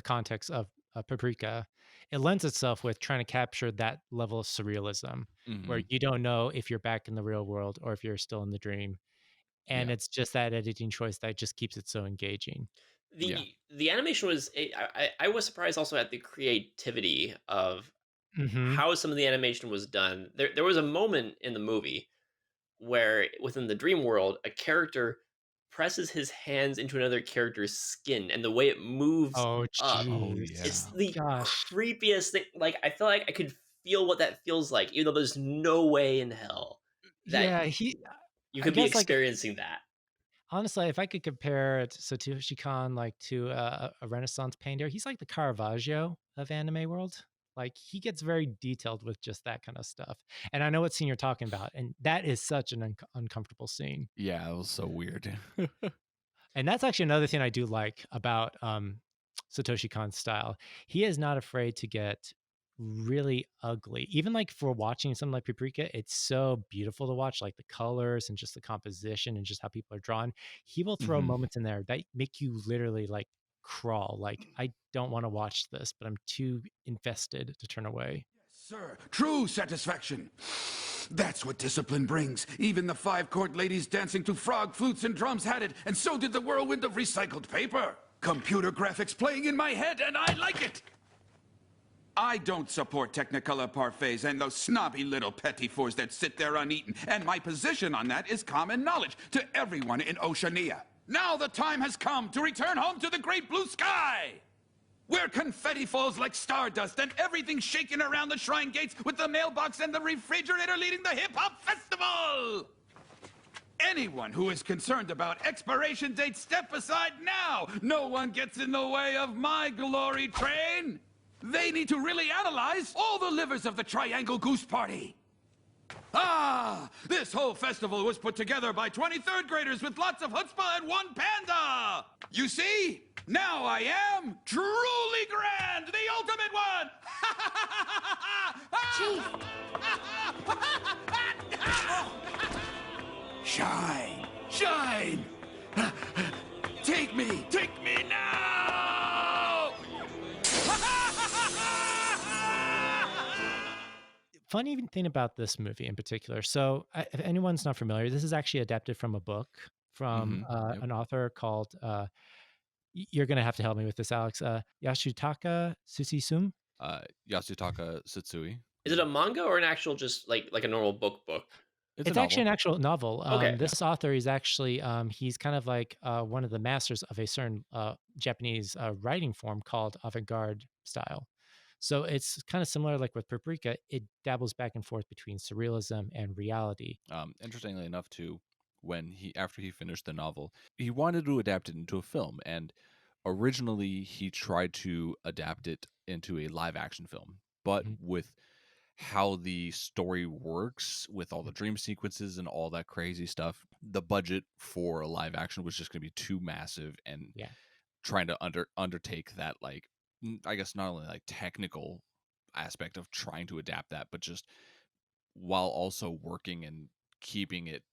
context of Paprika, it lends itself with trying to capture that level of surrealism, where Hmm. you don't know if you're back in the real world or if you're still in the dream, and Yeah. it's just that editing choice that just keeps it so engaging. Yeah. The animation was I was surprised also at the creativity of Hmm. how some of the animation was done. There was a moment in the movie where within the dream world, a character presses his hands into another character's skin, and the way it moves Oh, up, Oh it's yeah. jeez, the gosh, creepiest thing. Like I feel like I could feel what that feels like, even though there's no way in hell that yeah, he. you I could be guess like experiencing that. honestly, if I could compare Satoshi Kon like to a Renaissance painter, he's like the Caravaggio of anime world. Like he gets very detailed with just that kind of stuff. And I know what scene you're talking about, and that is such an uncomfortable scene. Yeah, it was so weird. And that's actually another thing I do like about Satoshi Kon's style. He is not afraid to get really ugly. Even like for watching something like Paprika, it's so beautiful to watch, like the colors and just the composition and just how people are drawn. He will throw Mhm. moments in there that make you literally like crawl. Like, I don't want to watch this, but I'm too invested to turn away. Sir, true satisfaction. That's what discipline brings. Even the 5-court ladies dancing to frog flutes and drums had it, and so did the whirlwind of recycled paper. Computer graphics playing in my head, and I like it. I don't support Technicolor parfaits and those snobby little petit fours that sit there uneaten, and my position on that is common knowledge to everyone in Oceania. Now the time has come to return home to the great blue sky, where confetti falls like stardust and everything's shaking around the shrine gates with the mailbox and the refrigerator leading the hip-hop festival. Anyone who is concerned about expiration dates, step aside now. No one gets in the way of my glory train. They need to really analyze all the livers of the Triangle Goose Party. Ah, this whole festival was put together by 23rd graders with lots of chutzpah and one panda. You see? Now I am truly grand, the ultimate one! Chief! Shine! Shine! Take me now! Funny thing about this movie in particular. So, if anyone's not familiar, this is actually adapted from a book from Yep. an author called. You're gonna have to help me with this, Alex. Yashitaka Susisum. Yasutaka Satsui. Is it a manga or an actual just like a normal book? It's actually an actual novel. Okay. This author is actually he's kind of like one of the masters of a certain Japanese writing form called avant-garde style. So it's kind of similar, like with Paprika. It dabbles back and forth between surrealism and reality. Interestingly enough, too, after he finished the novel, he wanted to adapt it into a film, and originally he tried to adapt it into a live action film, but Mhm. with how the story works with all the dream sequences and all that crazy stuff, the budget for a live action was just going to be too massive, and Yeah. trying to undertake that, like, I guess not only like technical aspect of trying to adapt that, but just while also working and keeping it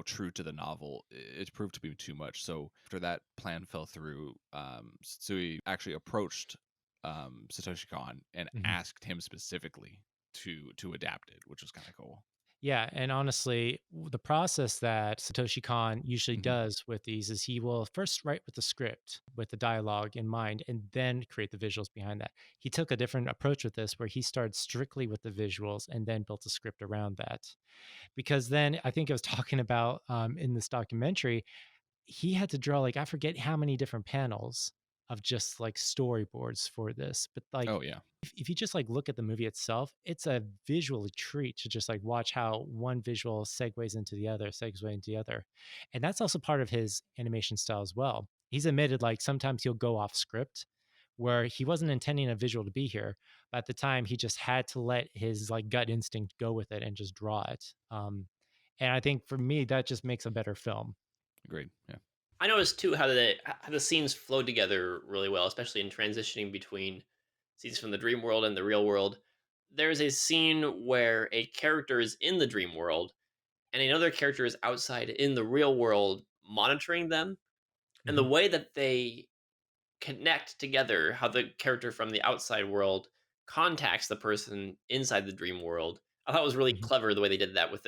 true to the novel, it proved to be too much. So after that plan fell through, Sui actually approached Satoshi Kon and Mhm. asked him specifically to adapt it, which was kind of cool. Yeah, and honestly, the process that Satoshi Kon usually Mhm. does with these is he will first write with the script, with the dialogue in mind, and then create the visuals behind that. He took a different approach with this, where he started strictly with the visuals and then built a script around that. Because then I think I was talking about in this documentary, he had to draw like I forget how many different panels of just like storyboards for this, but like Oh yeah. if you just like look at the movie itself, it's a visual treat to just like watch how one visual segues into the other, segues into the other. And that's also part of his animation style as well. He's admitted like sometimes he'll go off script where he wasn't intending a visual to be here, but at the time he just had to let his like gut instinct go with it and just draw it. And I think for me, that just makes a better film. Agreed. Yeah. I noticed too how the scenes flow together really well, especially in transitioning between scenes from the dream world and the real world. There's a scene where a character is in the dream world and another character is outside in the real world monitoring them. And the Mhm. way that they connect together, how the character from the outside world contacts the person inside the dream world, I thought was really Mhm. clever the way they did that with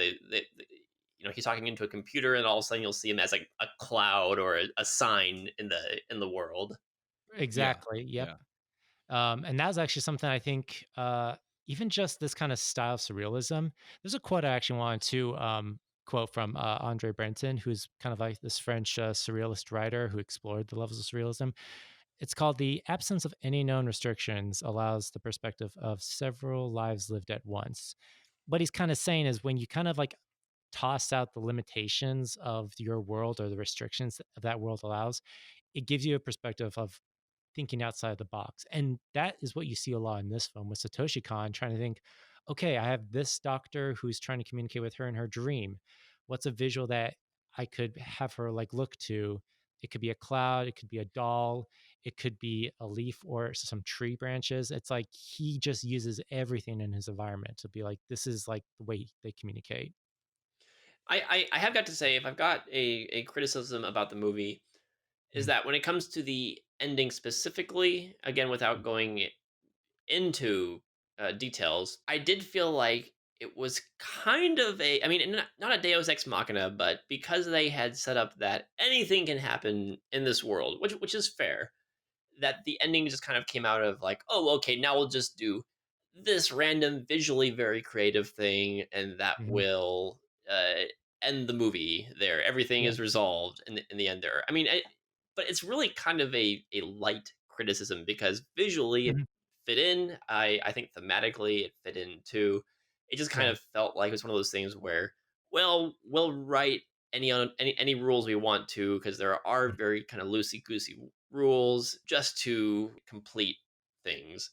he's talking into a computer and all of a sudden you'll see him as like a cloud or a sign in the world. Yeah. Exactly. Yep. Yeah. And that was actually something I think, even just this kind of style of surrealism. There's a quote I actually wanted to quote from Andre Breton, who's kind of like this French surrealist writer who explored the levels of surrealism. It's called "The absence of any known restrictions allows the perspective of several lives lived at once." What he's kind of saying is when you kind of like toss out the limitations of your world or the restrictions that world allows, it gives you a perspective of thinking outside the box. And that is what you see a lot in this film with Satoshi Kon trying to think, okay, I have this doctor who's trying to communicate with her in her dream. What's a visual that I could have her like look to? It could be a cloud, it could be a doll, it could be a leaf or some tree branches. It's like he just uses everything in his environment to be like, this is like the way they communicate. I have got to say, if I've got a criticism about the movie, is Mm, that when it comes to the ending specifically, again, without going into details, I did feel like it was kind of a, I mean, not a Deus Ex Machina, but because they had set up that anything can happen in this world, which is fair, that the ending just kind of came out of like, oh, okay, now we'll just do this random, visually very creative thing, and that mhm. will end the movie there. Everything Yeah. is resolved in the end there. I mean, but it's really kind of a light criticism because visually it Mhm. fit in. I think thematically it fit in too. It just kind Yeah. of felt like it was one of those things where, well, we'll write any rules we want to because there are Mm, very kind of loosey goosey rules just to complete things.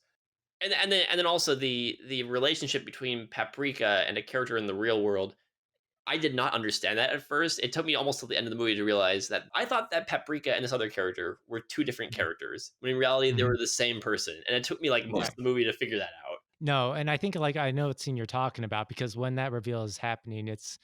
And then also the relationship between Paprika and a character in the real world. I did not understand that at first. It took me almost till the end of the movie to realize that I thought that Paprika and this other character were two different mm, characters when in reality they mhm. were the same person. And it took me like most Yeah. of the movie to figure that out. No, and I think like I know what scene you're talking about because when that reveal is happening, it's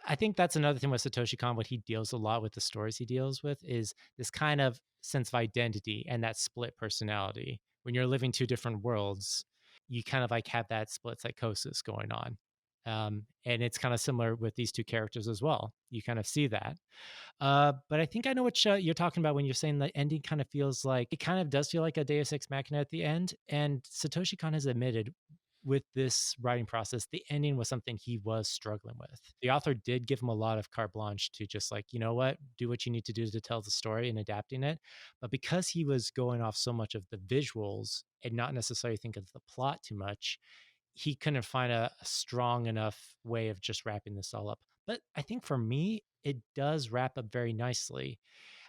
I think that's another thing with Satoshi Kon, what he deals a lot with the stories he deals with is this kind of sense of identity and that split personality. When you're living two different worlds, you kind of like have that split psychosis going on. And it's kind of similar with these two characters as well. You kind of see that. But I think I know what you're talking about when you're saying the ending kind of feels like it kind of does feel like a Deus Ex Machina at the end. And Satoshi Kon has admitted with this writing process, the ending was something he was struggling with. The author did give him a lot of carte blanche to just like, you know what, do what you need to do to tell the story and adapting it. But because he was going off so much of the visuals and not necessarily think of the plot too much, he couldn't find a strong enough way of just wrapping this all up. But I think for me, it does wrap up very nicely.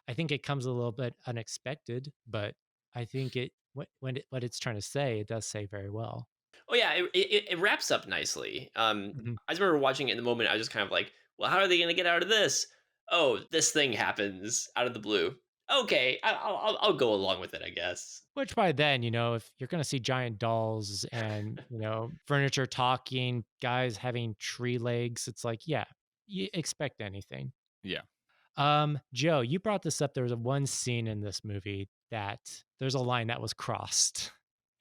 I think it comes a little bit unexpected, but I think what it's trying to say, it does say very well. Oh yeah, it wraps up nicely. Mhm. I just remember watching it in the moment. I was just kind of like, well, how are they going to get out of this? Oh, this thing happens out of the blue. Okay, I'll go along with it, I guess. Which by then, if you're going to see giant dolls and, furniture talking, guys having tree legs, it's like, yeah, you expect anything. Yeah. Joe, you brought this up. There was a one scene in this movie that there's a line that was crossed.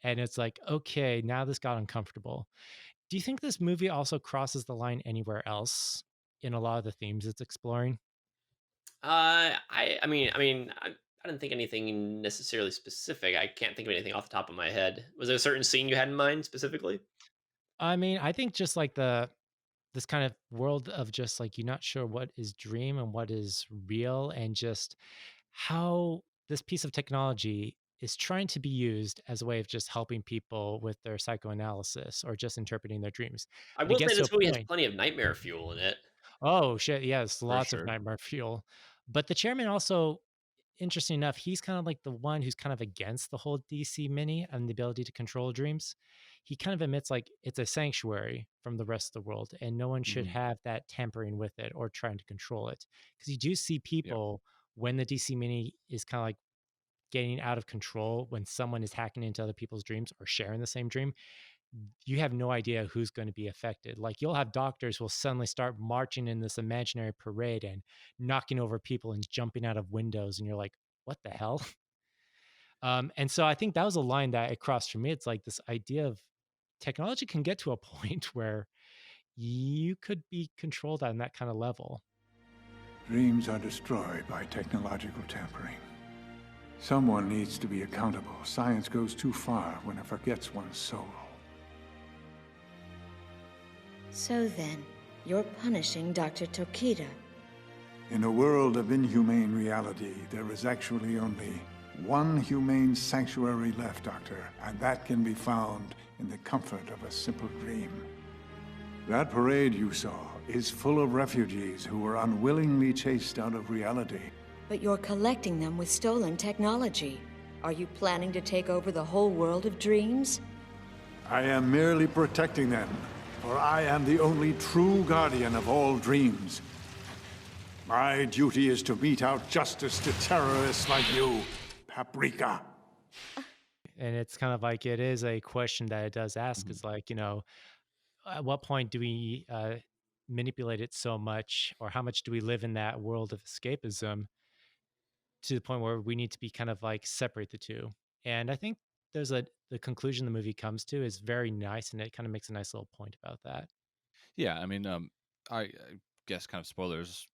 And it's like, okay, now this got uncomfortable. Do you think this movie also crosses the line anywhere else in a lot of the themes it's exploring? I didn't think anything necessarily specific. I can't think of anything off the top of my head. Was there a certain scene you had in mind specifically? I mean, I think just like this kind of world of just like you're not sure what is dream and what is real, and just how this piece of technology is trying to be used as a way of just helping people with their psychoanalysis or just interpreting their dreams. I But it will say gets to this movie a has point. plenty of nightmare fuel in it, Oh shit, yes, For lots of sure. nightmare fuel. But the chairman also, interesting enough, he's kind of like the one who's kind of against the whole DC mini and the ability to control dreams. He kind of admits like it's a sanctuary from the rest of the world and no one should Mhm. have that tampering with it or trying to control it. Because you do see Yeah. people when the DC mini is kind of like getting out of control, when someone is hacking into other people's dreams or sharing the same dream, you have no idea who's going to be affected. Like you'll have doctors who will suddenly start marching in this imaginary parade and knocking over people and jumping out of windows, and you're like, what the hell? And so I think that was a line that it crossed for me. It's like this idea of technology can get to a point where you could be controlled on that kind of level. Dreams are destroyed by technological tampering. Someone needs to be accountable. Science goes too far when it forgets one's soul. So then, you're punishing Dr. Tokita. In a world of inhumane reality, there is actually only one humane sanctuary left, Doctor, and that can be found in the comfort of a simple dream. That parade you saw is full of refugees who were unwillingly chased out of reality. But you're collecting them with stolen technology. Are you planning to take over the whole world of dreams? I am merely protecting them, for I am the only true guardian of all dreams. My duty is to mete out justice to terrorists like you, Paprika. And it's kind of like it is a question that it does ask. Mhm. Is like, at what point do we manipulate it so much, or how much do we live in that world of escapism to the point where we need to be kind of like separate the two? And I think the conclusion the movie comes to is very nice, and it kind of makes a nice little point about that. Yeah, I mean, I guess kind of spoilers.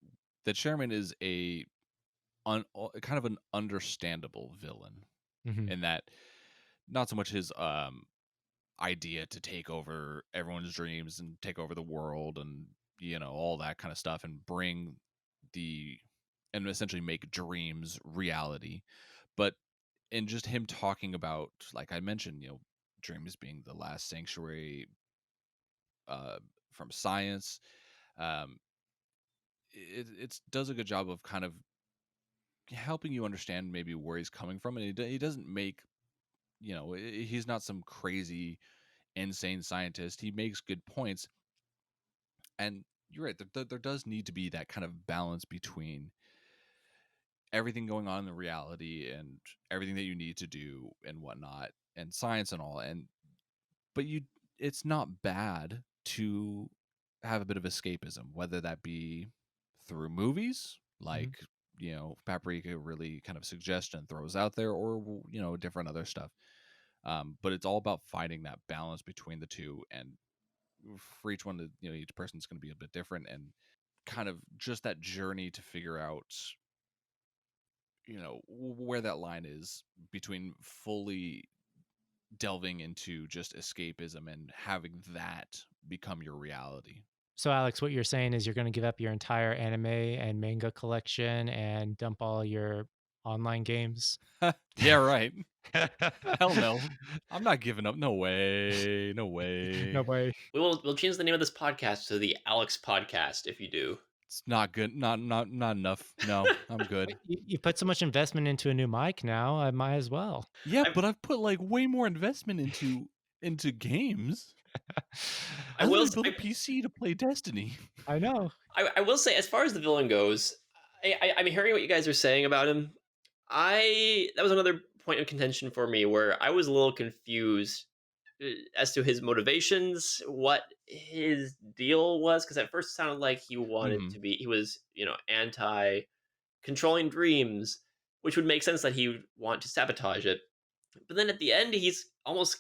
The chairman is kind of an understandable villain Hmm. in that not so much his idea to take over everyone's dreams and take over the world and all that kind of stuff and and essentially make dreams reality, but in just him talking about, like I mentioned, dreams being the last sanctuary uh from science. um it does a good job of kind of helping you understand maybe where he's coming from, and he doesn't make, he's not some crazy insane scientist. He makes good points, and you're right, there does need to be that kind of balance between everything going on in the reality and everything that you need to do and whatnot and science and all. And but it's not bad to have a bit of escapism, whether that be through movies like, Paprika really kind of suggests and throws out there, or different other stuff. But it's all about finding that balance between the two, and for each one, each person's going to be a bit different, and kind of just that journey to figure out, where that line is between fully delving into just escapism and having that become your reality. So, Alex, what you're saying is you're going to give up your entire anime and manga collection and dump all your online games? Yeah, right. Hell no. I'm not giving up. No way. No way. No way. We'll change the name of this podcast to the Alex Podcast if you do. It's not good. Not enough. No, I'm good. You put so much investment into a new mic now, I might as well. Yeah, but I've put like way more investment into games. I will literally built a PC to play Destiny. I know. I will say, as far as the villain goes, I'm hearing what you guys are saying about him. That was another point of contention for me, where I was a little confused as to his motivations, what his deal was, because at first it sounded like he wanted to be, he was, anti controlling dreams, which would make sense that he would want to sabotage it. But then at the end, he's almost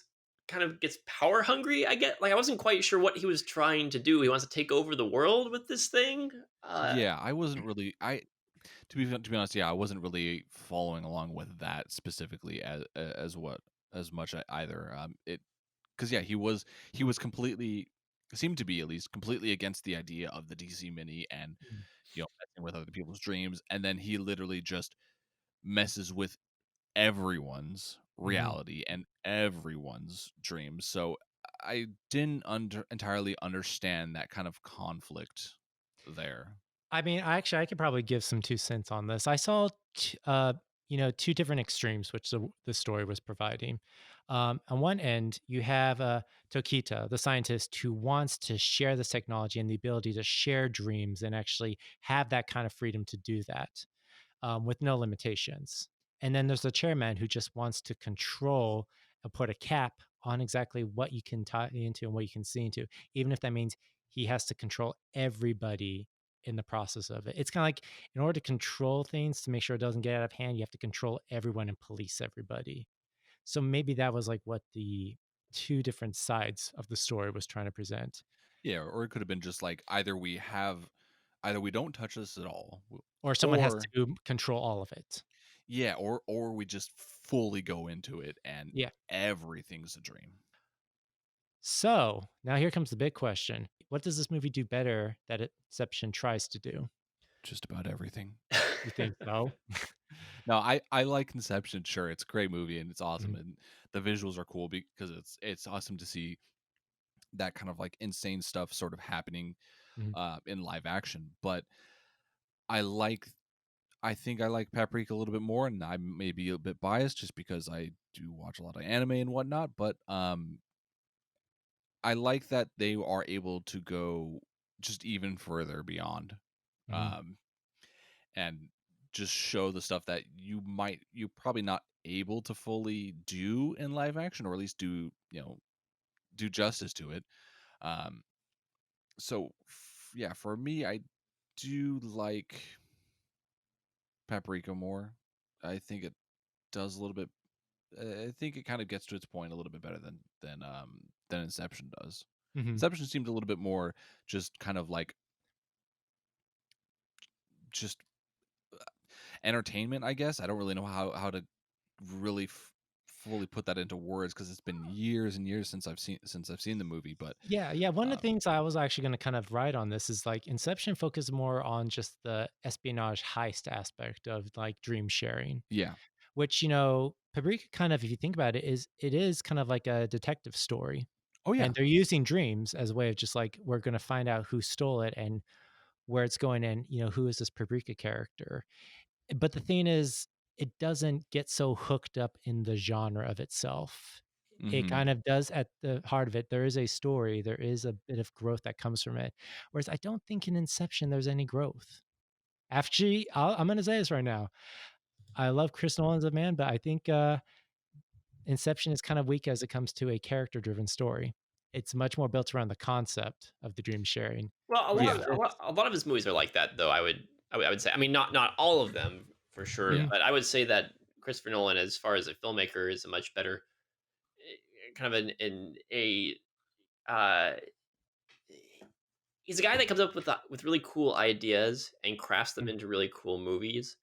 kind of gets power hungry. I wasn't quite sure what he was trying to do. He wants to take over the world with this thing. Yeah, I wasn't really. To be honest, yeah, I wasn't really following along with that specifically as much either. Because yeah, he was completely, seemed to be at least completely against the idea of the DC Mini and messing with other people's dreams, and then he literally just messes with everyone's reality and everyone's dreams. So I didn't entirely understand that kind of conflict there. I mean, I could probably give some 2 cents on this. I saw, two different extremes, which the story was providing. On one end, you have Tokita, the scientist who wants to share this technology and the ability to share dreams and actually have that kind of freedom to do that with no limitations. And then there's the chairman who just wants to control and put a cap on exactly what you can tie into and what you can see into, even if that means he has to control everybody in the process of it. It's kind of like, in order to control things to make sure it doesn't get out of hand, you have to control everyone and police everybody. So maybe that was like what the two different sides of the story was trying to present. Yeah, or it could have been just like either we don't touch this at all, Or someone has or to control all of it. yeah, or we just fully go into it and Yeah. everything's a dream. So now here comes the big question. What does this movie do better that Inception tries to do? Just about everything. You think so? No, I like Inception. Sure, it's a great movie and it's awesome, and the visuals are cool because it's awesome to see that kind of like insane stuff sort of happening in live action. But I like I think I like Paprika a little bit more, and I may be a bit biased just because I do watch a lot of anime and whatnot. But I like that they are able to go just even further beyond, Mhm. um, and just show the stuff that you're probably not able to fully do in live action, or at least do justice to it. Um, so yeah, for me, I do like Paprika more. I think it does a little bit. I think it kind of gets to its point a little bit better than Inception does. Mhm. Inception seemed a little bit more just kind of like just entertainment, I guess. I don't really know how to really fully put that into words because it's been years and years since I've seen the movie. But Yeah, yeah. One of uh, the things I was actually going to kind of write on this is like Inception focused more on just the espionage heist aspect of like dream sharing, yeah, which Paprika kind of, if you think about it, is kind of like a detective story, oh yeah, and they're using dreams as a way of just like we're going to find out who stole it and where it's going, and who is this Paprika character. But the thing is, it doesn't get so hooked up in the genre of itself. It hmm kind of does at the heart of it. There is a story, there is a bit of growth that comes from it. Whereas I don't think in Inception there's any growth. Actually, I'm going to say this right now. I love Chris Nolan as a man, but I think Inception is kind of weak as it comes to a character driven story. It's much more built around the concept of the dream sharing. Well, Whereas yeah, a lot of his movies are like that, though. I would say. I mean, not all of them for sure, Mhm, yeah, but I would say that Christopher Nolan, as far as a filmmaker, is a much better kind of an a uh, he's a guy that comes up with really cool ideas and crafts them mhm, into really cool movies.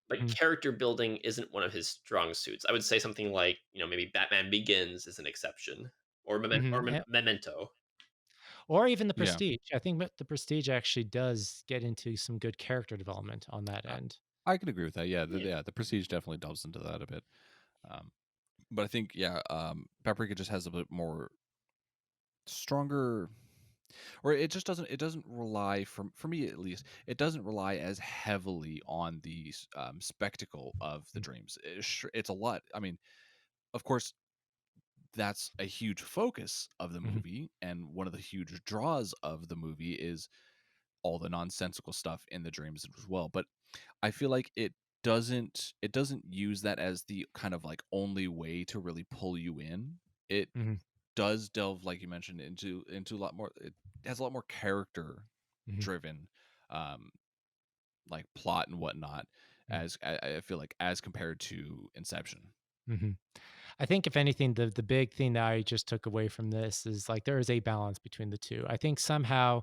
But mhm, character building isn't one of his strong suits. I would say something like maybe Batman Begins is an exception, or mhm. Memento. Or even The yeah. Prestige. I think that The Prestige actually does get into some good character development on that I, end. I can agree with that. Yeah, Yeah. the Prestige definitely delves into that a bit. Um, but I think Paprika just has a bit more stronger, or it doesn't rely, for me at least, it doesn't rely as heavily on the spectacle of the Mm, dreams. It's a lot. I mean, of course, that's a huge focus of the mhm, movie, and one of the huge draws of the movie is all the nonsensical stuff in the dreams as well. But I feel like it doesn't use that as the kind of like only way to really pull you in. It mhm, does delve, like you mentioned, into a lot more. It has a lot more character mhm, driven, um, like plot and whatnot. mm, As I feel like as compared to Inception. mhm. I think if anything, the big thing that I just took away from this is like there is a balance between the two. I think somehow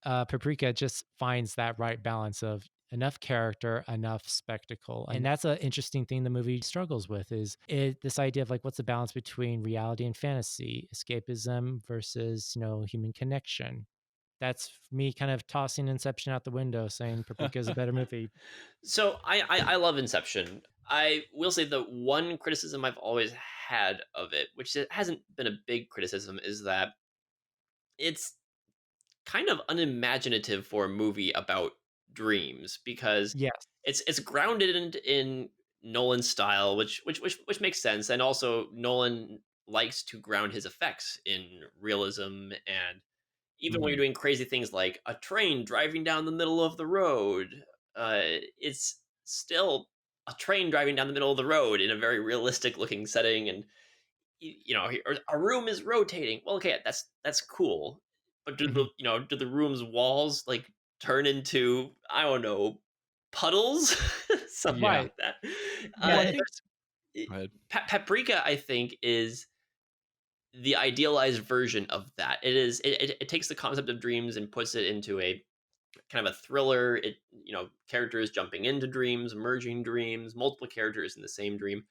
Paprika just finds that right balance of enough character, enough spectacle, and that's an interesting thing the movie struggles with. Is it this idea of like what's the balance between reality and fantasy, escapism versus human connection? That's me kind of tossing Inception out the window, saying Paprika is a better movie. So I love Inception. I will say the one criticism I've always had of it, which it hasn't been a big criticism, is that it's kind of unimaginative for a movie about dreams because Yes. it's grounded in Nolan's style, which makes sense, and also Nolan likes to ground his effects in realism, and even when you're hmm doing crazy things like a train driving down the middle of the road, it's still a train driving down the middle of the road in a very realistic looking setting, and or a room is rotating. Well, okay, that's cool, but Hmm. do the room's walls like turn into, I don't know, puddles, something Yeah. Right. like that? Well, Yeah. I Uh, think. Go ahead. Paprika, I think, is the idealized version of that. It takes the concept of dreams and puts it into a kind of a thriller. Characters jumping into dreams, merging dreams, multiple characters in the same dream,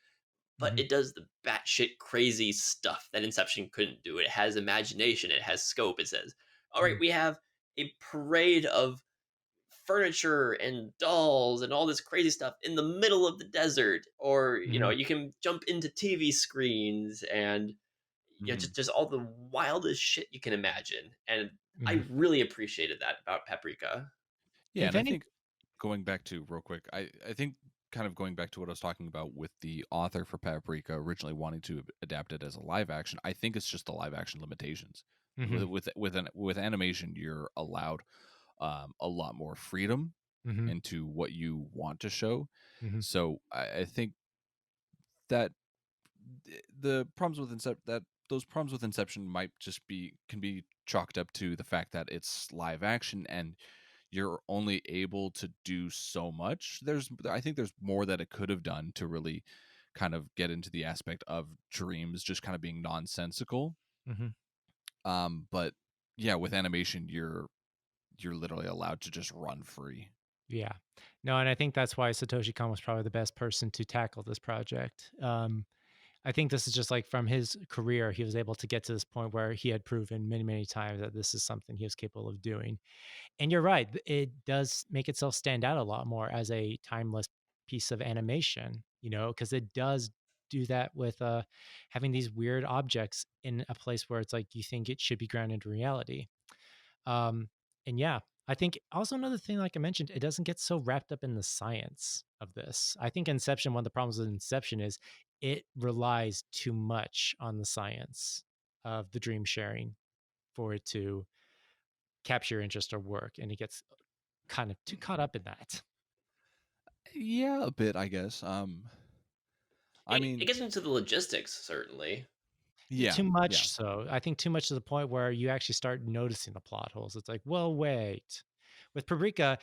but Hmm. it does the batshit crazy stuff that Inception couldn't do. It has imagination, it has scope. It says, all right, Hmm. we have a parade of furniture and dolls and all this crazy stuff in the middle of the desert, or Hmm. you can jump into TV screens, and hmm just all the wildest shit you can imagine. And Hmm. I really appreciated that about Paprika. Yeah, If and I any, think. going back to real quick, I think kind of going back to what I was talking about with the author for Paprika originally wanting to adapt it as a live action. I think it's just the live action limitations. Hmm. With animation, you're allowed a lot more freedom Hmm. into what you want to show. Hmm. So I think that the problems with those problems with Inception might just can be chalked up to the fact that it's live action and you're only able to do so much. I think there's more that it could have done to really kind of get into the aspect of dreams just kind of being nonsensical. Hmm. But yeah, with animation, you're literally allowed to just run free. Yeah. No, and I think that's why Satoshi Kon was probably the best person to tackle this project. I think this is just like from his career, he was able to get to this point where he had proven many, many times that this is something he was capable of doing. And you're right, it does make itself stand out a lot more as a timeless piece of animation, because it does do that with having these weird objects in a place where it's like you think it should be grounded in reality. Um, and yeah, I think also another thing, like I mentioned, it doesn't get so wrapped up in the science of this. I think Inception, one of the problems with Inception is it relies too much on the science of the dream sharing for it to capture your interest or work. And it gets kind of too caught up in that. Yeah, a bit, I guess. I It mean, gets into the logistics, certainly. yeah, Too yeah. much so. I think too much to the point where you actually start noticing the plot holes. It's like, well, wait. With Paprika,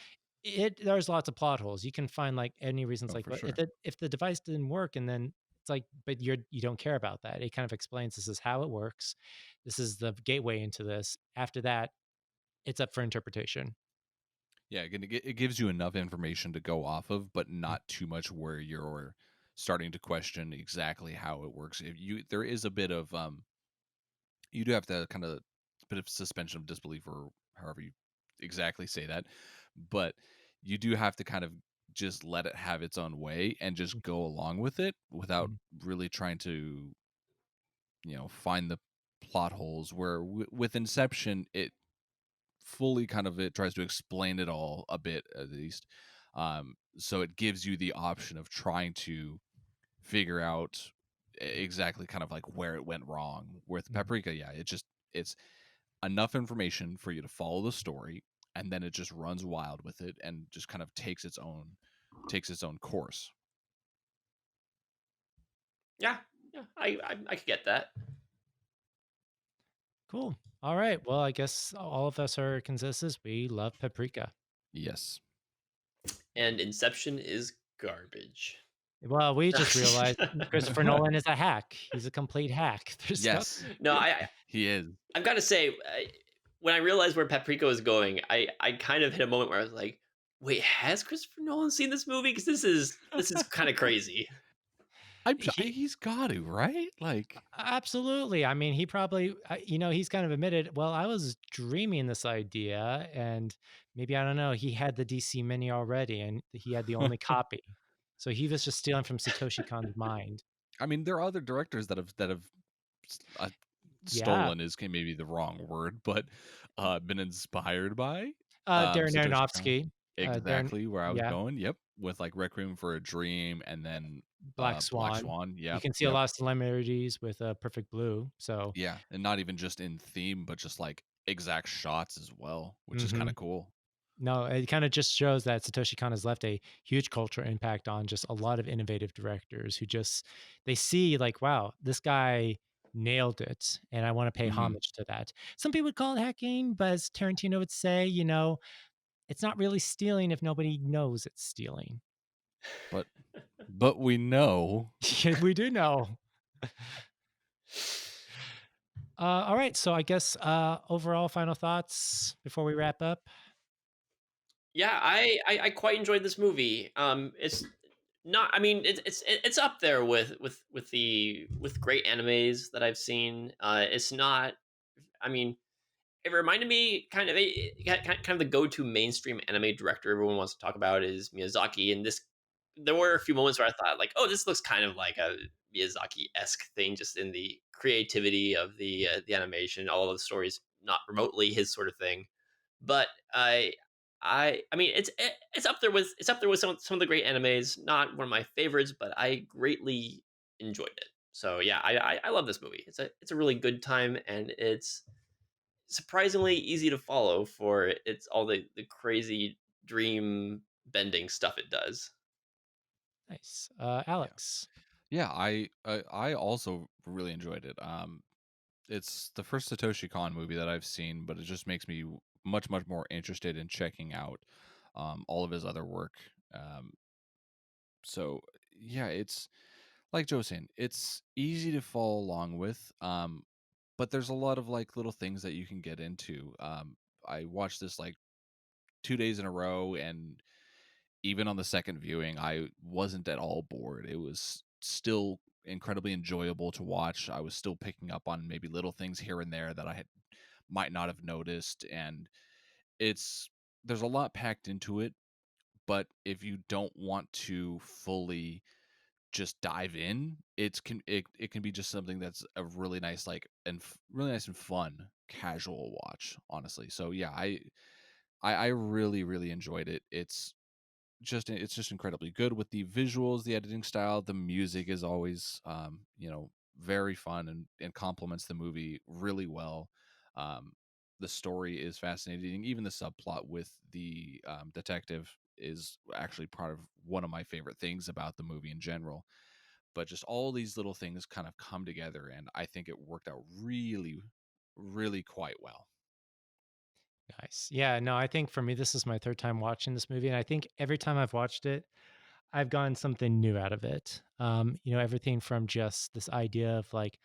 there's lots of plot holes. You can find like any reasons Oh, like for what sure. if the device didn't work and then it's like, but you don't care about that. It kind of explains this is how it works. This is the gateway into this. After that, it's up for interpretation. Yeah, it gives you enough information to go off of, but not too much where you're starting to question exactly how it works. If you there is a bit of you do have to kind of bit of suspension of disbelief or however you exactly say that, but you do have to kind of just let it have its own way and just go along with it without Mhm. really trying to find the plot holes where with Inception it fully kind of it tries to explain it all a bit at least, so it gives you the option of trying to figure out exactly kind of like where it went wrong. With Mhm. Paprika, yeah, it's enough information for you to follow the story, and then it just runs wild with it and just kind of takes its own course. Yeah, yeah, I could get that. Cool. All right. Well, I guess all of us are consensus. We love Paprika. Yes. And Inception is garbage. Well, we just realized Christopher Nolan is a hack. He's a complete hack. There's no. Yes, No, he is. I've got to say, when I realized where Paprika was going, I kind of hit a moment where I was like, wait, has Christopher Nolan seen this movie? Because this is kind of crazy. He's got to, right? Like, Absolutely. I mean, he probably, he's kind of admitted, well, I was dreaming this idea, and maybe, I don't know, he had the DC Mini already, and he had the only copy. So he was just stealing from Satoshi Kon's mind. I mean, there are other directors that have uh, Yeah. stolen is maybe the wrong word, but been inspired by Darren Satoshi Kon. Aronofsky. Darren, Exactly where I was yeah. going. Yep, with like Requiem for a Dream and then Black Black Swan. Swan. You Yep, can see a yep, lot of similarities with Perfect Blue. So, yeah, and not even just in theme, but just like exact shots as well, which is kind mhm. of cool. No, it kind of just shows that Satoshi Kon has left a huge cultural impact on just a lot of innovative directors who just they see like, wow, this guy nailed it, and I want to pay Hmm. homage to that. Some people would call it hacking, but as Tarantino would say, it's not really stealing if nobody knows it's stealing. But we know. We do know. All right, so I guess overall final thoughts before we wrap up. Yeah, I quite enjoyed this movie. It's not. I mean, it's up there with great animes that I've seen. It's not. I mean, it reminded me kind of the go-to mainstream anime director everyone wants to talk about is Miyazaki, and this there were a few moments where I thought like, oh, this looks kind of like a Miyazaki-esque thing, just in the creativity of the animation, all of the stories not remotely his sort of thing, but I mean, it's up there with some of the great animes. Not one of my favorites, but I greatly enjoyed it. So yeah, I love this movie. It's a really good time, and it's surprisingly easy to follow for it's all the crazy dream bending stuff it does. Nice. Yeah. Alex. Yeah, I also really enjoyed it. It's the first Satoshi Kon movie that I've seen, but it just makes me much more interested in checking out all of his other work. Um, so yeah, it's like Joe was saying, it's easy to follow along with. But there's a lot of like little things that you can get into. I watched this like 2 days in a row, and even on the second viewing, I wasn't at all bored. It was still incredibly enjoyable to watch. I was still picking up on maybe little things here and there that might not have noticed, and it's there's a lot packed into it. But if you don't want to fully just dive in, it can be just something that's a really nice really nice and fun casual watch, honestly. So yeah, I really enjoyed it. It's just incredibly good with the visuals, the editing style. The music is always very fun and complements the movie really well. um the story is fascinating. Even the subplot with the detective is actually part of one of my favorite things about the movie in general. But just all these little things kind of come together, and I think it worked out really quite well. Nice. Yeah, no, I think for me, this is my third time watching this movie. And I think every time I've watched it, I've gotten something new out of it. Everything from just this idea of like,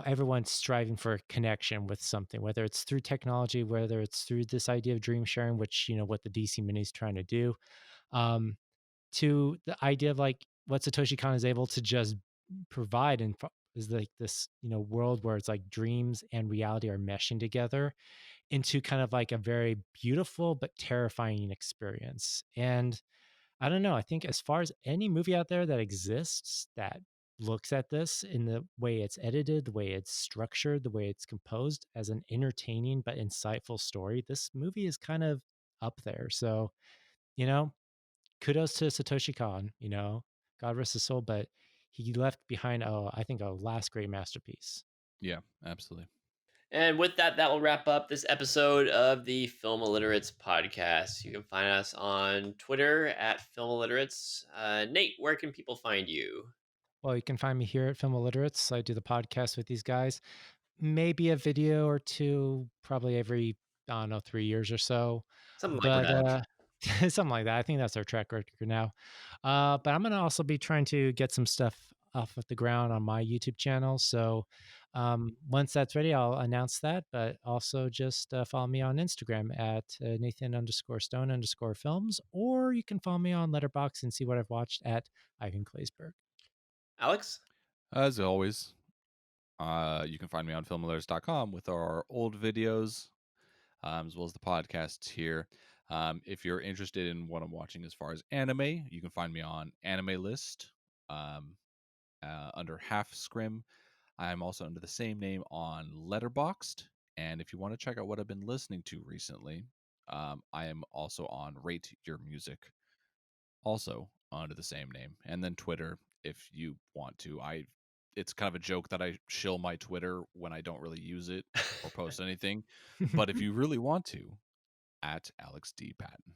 everyone's striving for a connection with something, whether it's through technology, whether it's through this idea of dream sharing, which, what the DC Mini is trying to do, um, to the idea of like what Satoshi Kon is able to just provide and is like this, world where it's like dreams and reality are meshing together into kind of like a very beautiful but terrifying experience. And I don't know, I think as far as any movie out there that exists that looks at this in the way it's edited, the way it's structured, the way it's composed as an entertaining but insightful story, this movie is kind of up there. So, you know, kudos to Satoshi Kon, God rest his soul, but he left behind, I think, a last great masterpiece. Yeah, absolutely. And with that, that will wrap up this episode of the Film Illiterates podcast. You can find us on Twitter at Film Illiterates. Nate, where can people find you? Well, you can find me here at Film Illiterates. I do the podcast with these guys. Maybe a video or two, probably every, I don't know, 3 years or so. Something like But that. something like that. I think that's our track record now. But I'm going to also be trying to get some stuff off of the ground on my YouTube channel. So once that's ready, I'll announce that. But also just follow me on Instagram at Nathan_Stone_films, or you can follow me on Letterboxd and see what I've watched at Ivan Claysberg. Alex? As always, you can find me on filmalerts.com with our old videos, as well as the podcasts here. If you're interested in what I'm watching as far as anime, you can find me on Anime List under Half Scrim. I'm also under the same name on Letterboxd. And if you want to check out what I've been listening to recently, I am also on Rate Your Music, also under the same name. And then Twitter, if you want to. It's kind of a joke that I shill my Twitter when I don't really use it or post anything. But if you really want to, at Alex D. Patton.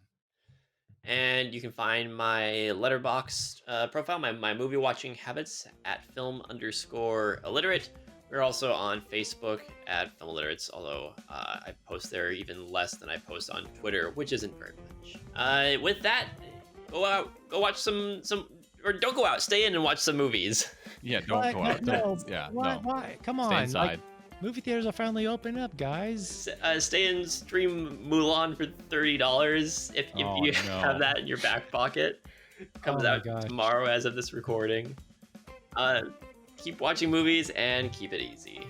And you can find my Letterboxd profile, my movie watching habits at film_illiterate. We're also on Facebook at Film Illiterates, although I post there even less than I post on Twitter, which isn't very much. With that, go out, go watch some, or don't go out, stay in and watch some movies. Yeah, don't go out. No, Yeah, why, no. why? Come Stay on. inside. Like, movie theaters are finally open up, guys. Stay and stream Mulan for $30 if you no. have that in your back pocket. Comes out tomorrow as of this recording. Keep watching movies and keep it easy.